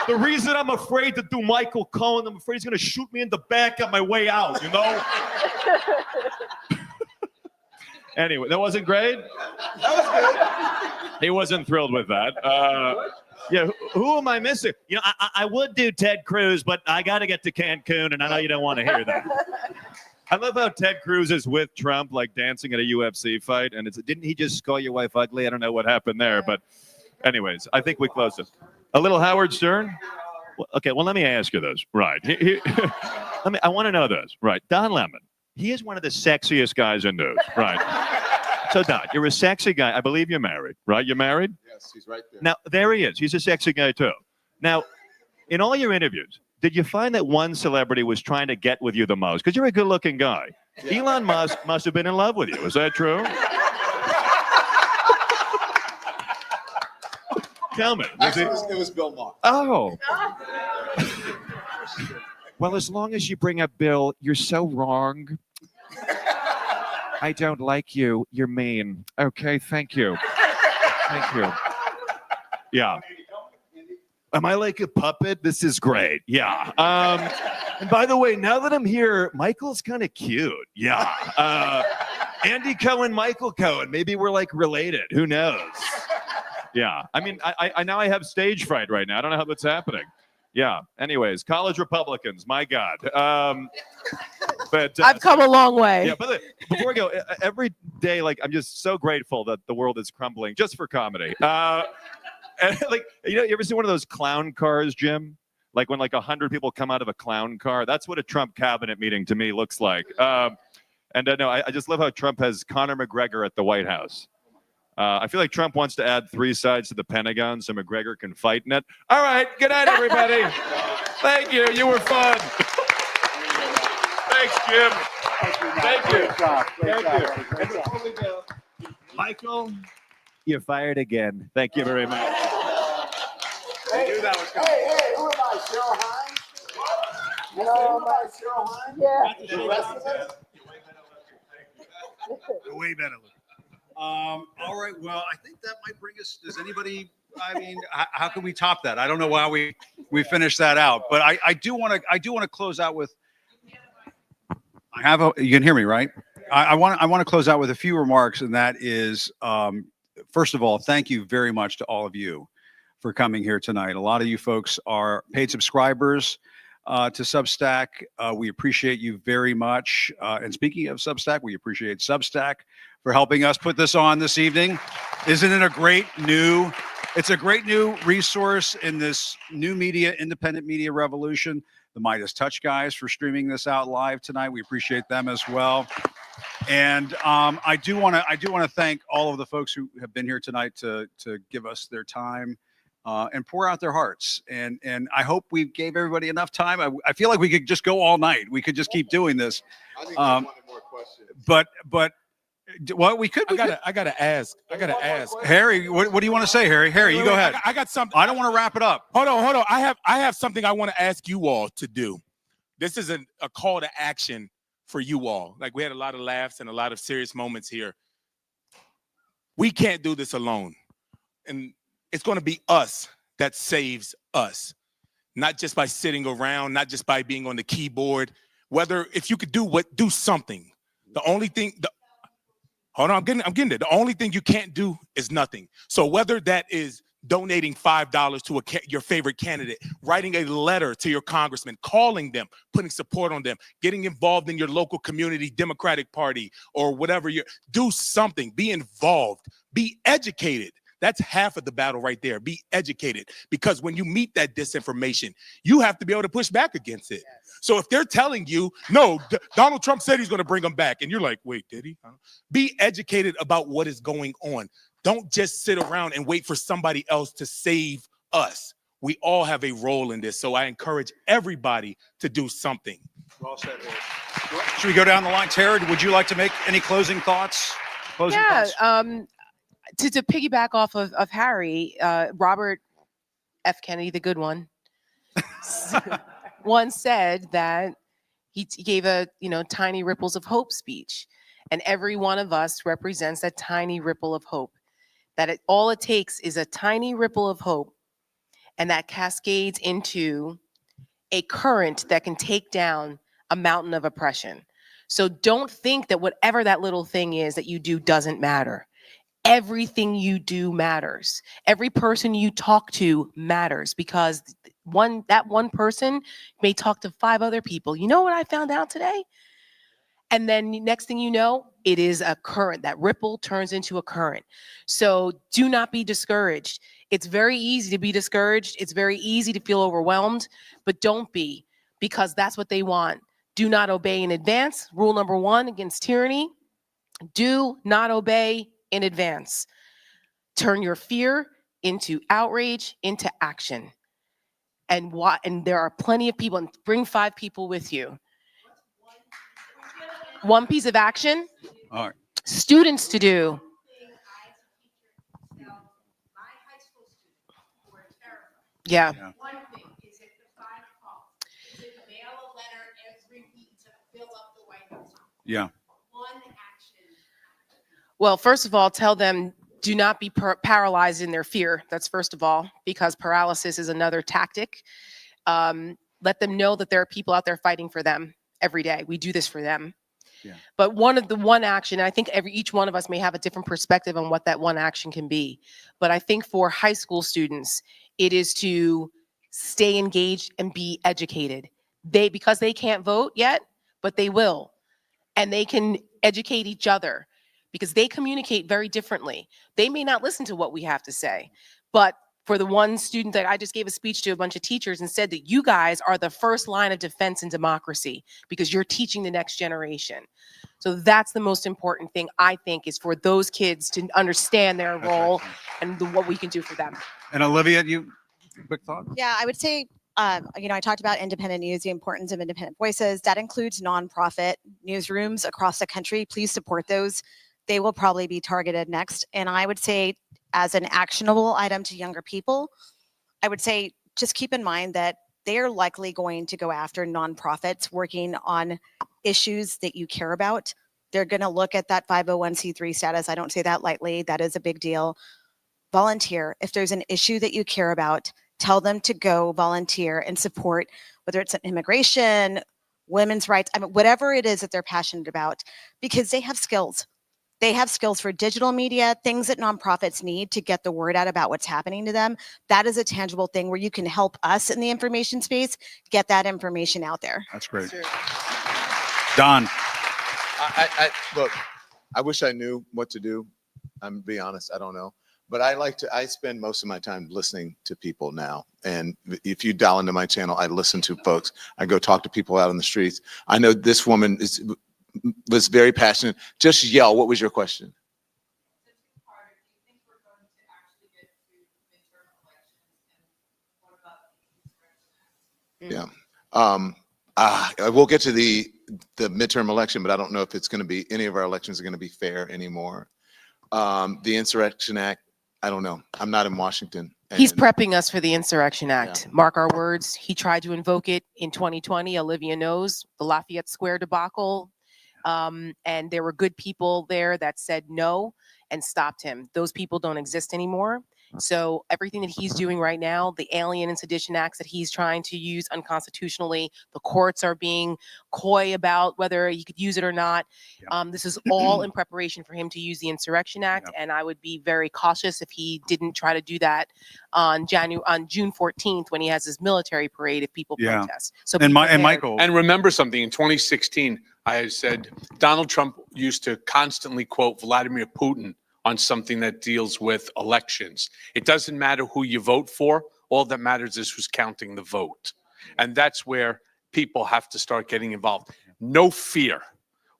The reason I'm afraid to do Michael Cohen, I'm afraid he's going to shoot me in the back on my way out, you know? Anyway, that wasn't great? That was good. He wasn't thrilled with that. Yeah, who am I missing? You know, I would do Ted Cruz, but I got to get to Cancun, and I know you don't want to hear that. I love how Ted Cruz is with Trump, like dancing at a UFC fight, and didn't he just call your wife ugly? I don't know what happened there, but anyways, I think we closed it. A little Howard Stern? Okay, well, let me ask you this. Right. I want to know this. Right. Don Lemon, he is one of the sexiest guys in news. Right. So, Don, you're a sexy guy. I believe you're married, right? You're married? Yes, he's right there. Now, there he is. He's a sexy guy, too. Now, in all your interviews, did you find that one celebrity was trying to get with you the most? Because you're a good-looking guy. Yeah. Elon Musk must have been in love with you. Is that true? Tell me. Actually, it was Bill Maher. Oh. Well, as long as you bring up Bill, you're so wrong. I don't like you. You're mean. Okay, thank you. Thank you. Yeah. Am I like a puppet? This is great. Yeah. And by the way, now that I'm here, Michael's kind of cute. Yeah. Andy Cohen, Michael Cohen. Maybe we're like related. Who knows? Yeah. I mean, I now I have stage fright right now. I don't know how that's happening. Yeah. Anyways, college Republicans. My God. But I've come a long way. Yeah. But before we go, every day, like, I'm just so grateful that the world is crumbling just for comedy. And like, you ever see one of those clown cars, Jim? Like when like 100 people come out of a clown car. That's what a Trump cabinet meeting to me looks like. And no, I just love how Trump has Conor McGregor at the White House. I feel like Trump wants to add 3 sides to the Pentagon so McGregor can fight in it. All right. Good night, everybody. Thank you. You were fun. Thanks, Jim. Thank you. Thank you. Michael, you're fired again. Thank you very much. Hey, who am I, Cheryl Hines? No, am I Cheryl Hines? Yeah. The rest of it? Way better. All right. Well, I think that might bring us. Does anybody? I mean, how can we top that? I don't know why we finished that out, but I do want to close out with. You can hear me, right? I want to close out with a few remarks, and that is, first of all, thank you very much to all of you for coming here tonight. A lot of you folks are paid subscribers to Substack. We appreciate you very much. And speaking of Substack, we appreciate Substack for helping us put this on this evening. Isn't it a great new? It's a great new resource in this new media, independent media revolution. The Midas Touch guys for streaming this out live tonight. We appreciate them as well. And I do want to thank all of the folks who have been here tonight to give us their time and pour out their hearts. And I hope we gave everybody enough time. I feel like we could just go all night. We could just keep doing this. I think I wanted more questions. But well, we could. I gotta ask. Harry, what do you want to say, Harry? Harry, you go ahead. I got something. I don't want to wrap it up. Hold on. I have something I want to ask you all to do. This is a call to action for you all. Like, we had a lot of laughs and a lot of serious moments here. We can't do this alone. And it's going to be us that saves us. Not just by sitting around, not just by being on the keyboard. If you could do something. The only thing, hold on, I'm getting there. The only thing you can't do is nothing. So whether that is donating $5 to your favorite candidate, writing a letter to your congressman, calling them, putting support on them, getting involved in your local community Democratic Party or whatever, do something, be involved, be educated. That's half of the battle right there. Be educated, because when you meet that disinformation, you have to be able to push back against it. Yes. So if they're telling you, no, Donald Trump said he's going to bring them back, and you're like, wait, did he? Be educated about what is going on. Don't just sit around and wait for somebody else to save us. We all have a role in this. So I encourage everybody to do something. Well said. Should we go down the line? Tara, would you like to make any closing thoughts? Closing thoughts? To piggyback off of Harry, Robert F. Kennedy, the good one, once said that he gave a tiny ripples of hope speech, and every one of us represents that tiny ripple of hope. That all it takes is a tiny ripple of hope, and that cascades into a current that can take down a mountain of oppression. So don't think that whatever that little thing is that you do doesn't matter. Everything you do matters. Every person you talk to matters, because that one person may talk to 5 other people. You know what I found out today? And then next thing you know, it is a current. That ripple turns into a current. So do not be discouraged. It's very easy to be discouraged. It's very easy to feel overwhelmed, but don't be, because that's what they want. Do not obey in advance. Rule number 1 against tyranny: do not obey in advance. Turn your fear into outrage, into action. And there are plenty of people, and bring 5 people with you. One piece of action. All right. Students to do. Yeah. One thing is, if the 5 o'clock, is it mail a letter every week to fill up the White House? Yeah. One action. Well, first of all, tell them do not be paralyzed in their fear. That's first of all, because paralysis is another tactic. Let them know that there are people out there fighting for them every day. We do this for them. Yeah. But one action, I think each one of us may have a different perspective on what that one action can be. But I think for high school students, it is to stay engaged and be educated. Because they can't vote yet, but they will. And they can educate each other, because they communicate very differently. They may not listen to what we have to say, but for the one student that I just gave a speech to a bunch of teachers and said that you guys are the first line of defense in democracy, because you're teaching the next generation. So that's the most important thing, I think, is for those kids to understand their role and what we can do for them. And Olivia, you quick thought? Yeah, I would say, I talked about independent news, the importance of independent voices. That includes nonprofit newsrooms across the country. Please support those. They will probably be targeted next. And I would say, as an actionable item to younger people, I would say just keep in mind that they're likely going to go after nonprofits working on issues that you care about. They're going to look at that 501c3 status. I don't say that lightly. That is a big deal. Volunteer. If there's an issue that you care about, tell them to go volunteer and support, whether it's an immigration, women's rights, whatever it is that they're passionate about, because they have skills. They have skills for digital media, things that nonprofits need to get the word out about what's happening to them. That is a tangible thing where you can help us in the information space get that information out there. That's great. Don. Look, I wish I knew what to do. I'm be honest, I don't know. But I spend most of my time listening to people now. And if you dial into my channel, I listen to folks. I go talk to people out on the streets. I know this woman was very passionate. Just yell. What was your question? Yeah. We'll get to the midterm election, but I don't know if it's going to be, any of our elections are going to be fair anymore. The Insurrection Act, I don't know. I'm not in Washington. He's prepping us for the Insurrection Act. Yeah. Mark our words. He tried to invoke it in 2020. Olivia knows the Lafayette Square debacle. And there were good people there that said no and stopped him. Those people don't exist anymore. So everything that he's doing right now, the Alien and Sedition Acts that he's trying to use unconstitutionally, the courts are being coy about whether he could use it or not. Yep. This is all in preparation for him to use the Insurrection Act. Yep. And I would be very cautious if he didn't try to do that on June 14th when he has his military parade if people protest. So and Michael. And remember something, in 2016, I said Donald Trump used to constantly quote Vladimir Putin on something that deals with elections. It doesn't matter who you vote for. All that matters is who's counting the vote. And that's where people have to start getting involved. No fear.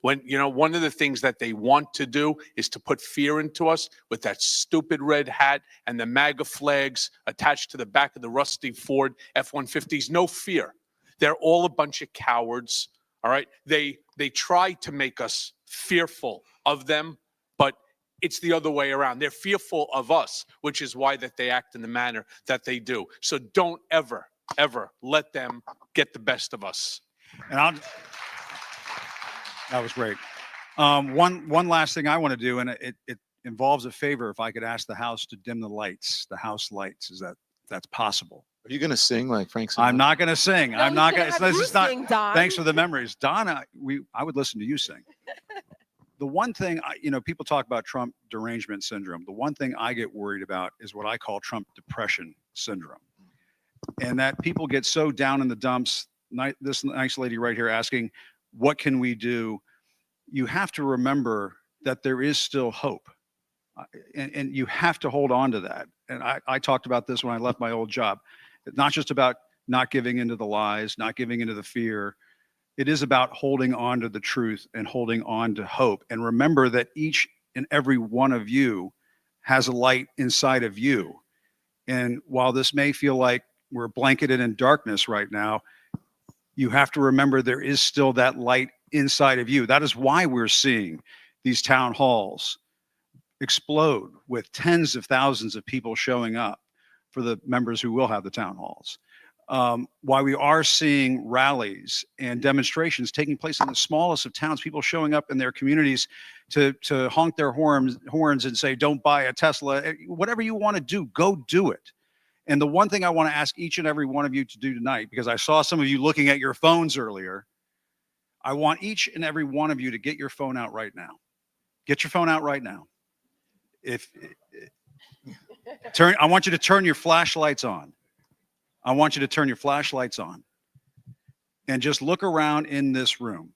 When, one of the things that they want to do is to put fear into us with that stupid red hat and the MAGA flags attached to the back of the rusty Ford F-150s. No fear. They're all a bunch of cowards. All right. They try to make us fearful of them, but it's the other way around. They're fearful of us, which is why that they act in the manner that they do. So don't ever, ever let them get the best of us. And that was great. One last thing I want to do, and it involves a favor. If I could ask the House to dim the lights, the House lights, that's possible? Are you going to sing like Frank Sinatra? I'm not going to sing. No, I'm he's not gonna going have to. This you is not. sing, Don. Thanks for the memories, Donna. I would listen to you sing. The one thing, people talk about Trump derangement syndrome. The one thing I get worried about is what I call Trump depression syndrome, and that people get so down in the dumps. This nice lady right here asking, "What can we do?" You have to remember that there is still hope, and you have to hold on to that. And I talked about this when I left my old job. It's not just about not giving into the lies, not giving into the fear. It is about holding on to the truth and holding on to hope. And remember that each and every one of you has a light inside of you. And while this may feel like we're blanketed in darkness right now, you have to remember there is still that light inside of you. That is why we're seeing these town halls explode with tens of thousands of people showing up for the members who will have the town halls. Why we are seeing rallies and demonstrations taking place in the smallest of towns, people showing up in their communities to honk their horns and say, don't buy a Tesla. Whatever you want to do, go do it. And the one thing I want to ask each and every one of you to do tonight, because I saw some of you looking at your phones earlier, I want each and every one of you to get your phone out right now. Get your phone out right now. I want you to turn your flashlights on. I want you to turn your flashlights on and just look around in this room.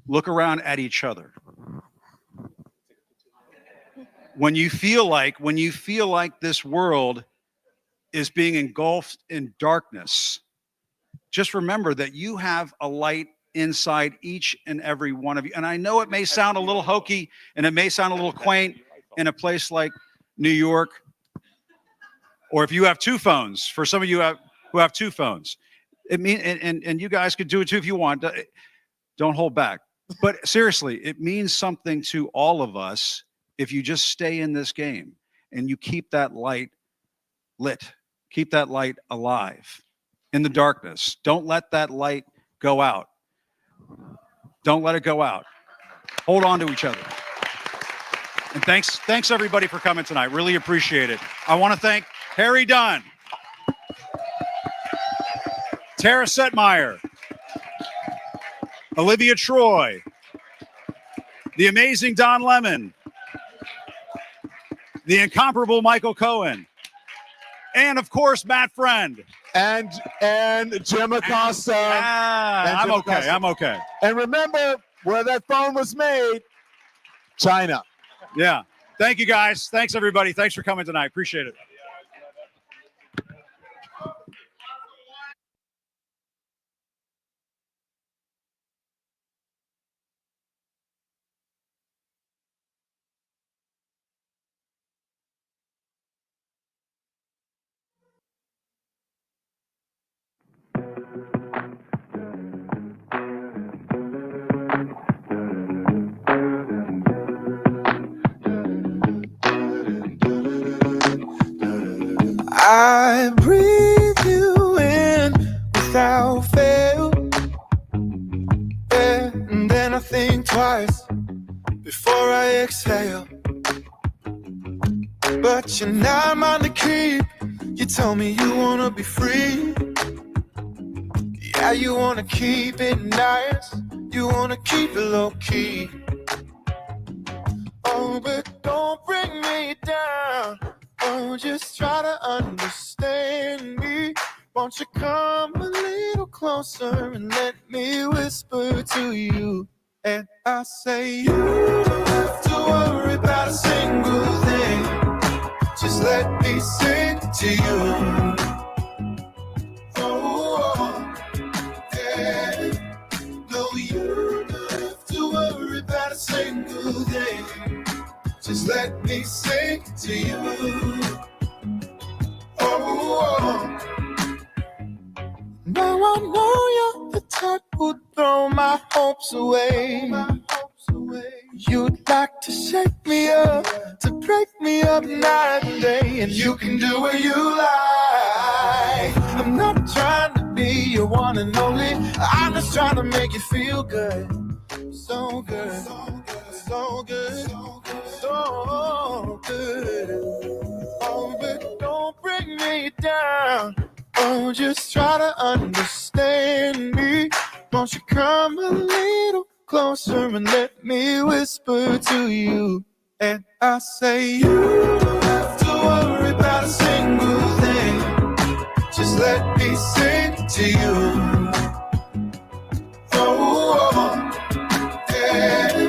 Look around at each other. When you feel like this world is being engulfed in darkness, just remember that you have a light inside each and every one of you. And I know it may sound a little hokey and it may sound a little quaint in a place like New York, or if you have two phones, for some of you who have two phones, and you guys could do it too if you want. Don't hold back. But seriously, it means something to all of us if you just stay in this game and you keep that light lit, keep that light alive in the darkness. Don't let that light go out. Don't let it go out. Hold on to each other. And thanks everybody for coming tonight. Really appreciate it. I want to thank Harry Dunn, Tara Setmayer, Olivia Troye, the amazing Don Lemon, the incomparable Michael Cohen, and of course, Matt Friend. And Jim Acosta. I'm okay. And remember where that phone was made, China. Yeah. Thank you, guys. Thanks, everybody. Thanks for coming tonight. Appreciate it. I breathe you in without fail, and then I think twice before I exhale. But you're not mine to keep. You tell me you wanna be free. Yeah, you wanna keep it nice. You wanna keep it low key. Oh, but don't bring me down. Oh, just try to understand me. Won't you come a little closer and let me whisper to you? And I say you don't have to worry about a single thing. Just let me sing to you. Oh, yeah. No, you don't have to let me sing to you. Oh, now I know you're the type who'd throw my hopes away. You'd like to shake me up, to break me up night and day, and you can do what you like. I'm not trying to be your one and only. I'm just trying to make you feel good. So good, so good, so good. Oh, but don't bring me down. Oh, just try to understand me. Won't you come a little closer and let me whisper to you? And I say you don't have to worry about a single thing. Just let me sing to you. Oh, yeah.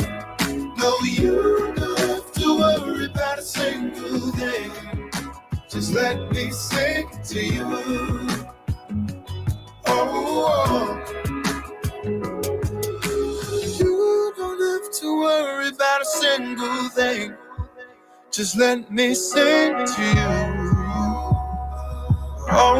No, you don't have to worry about a single thing. Just let me sing to you. Oh, you don't have to worry about a single thing. Just let me sing to you. Oh,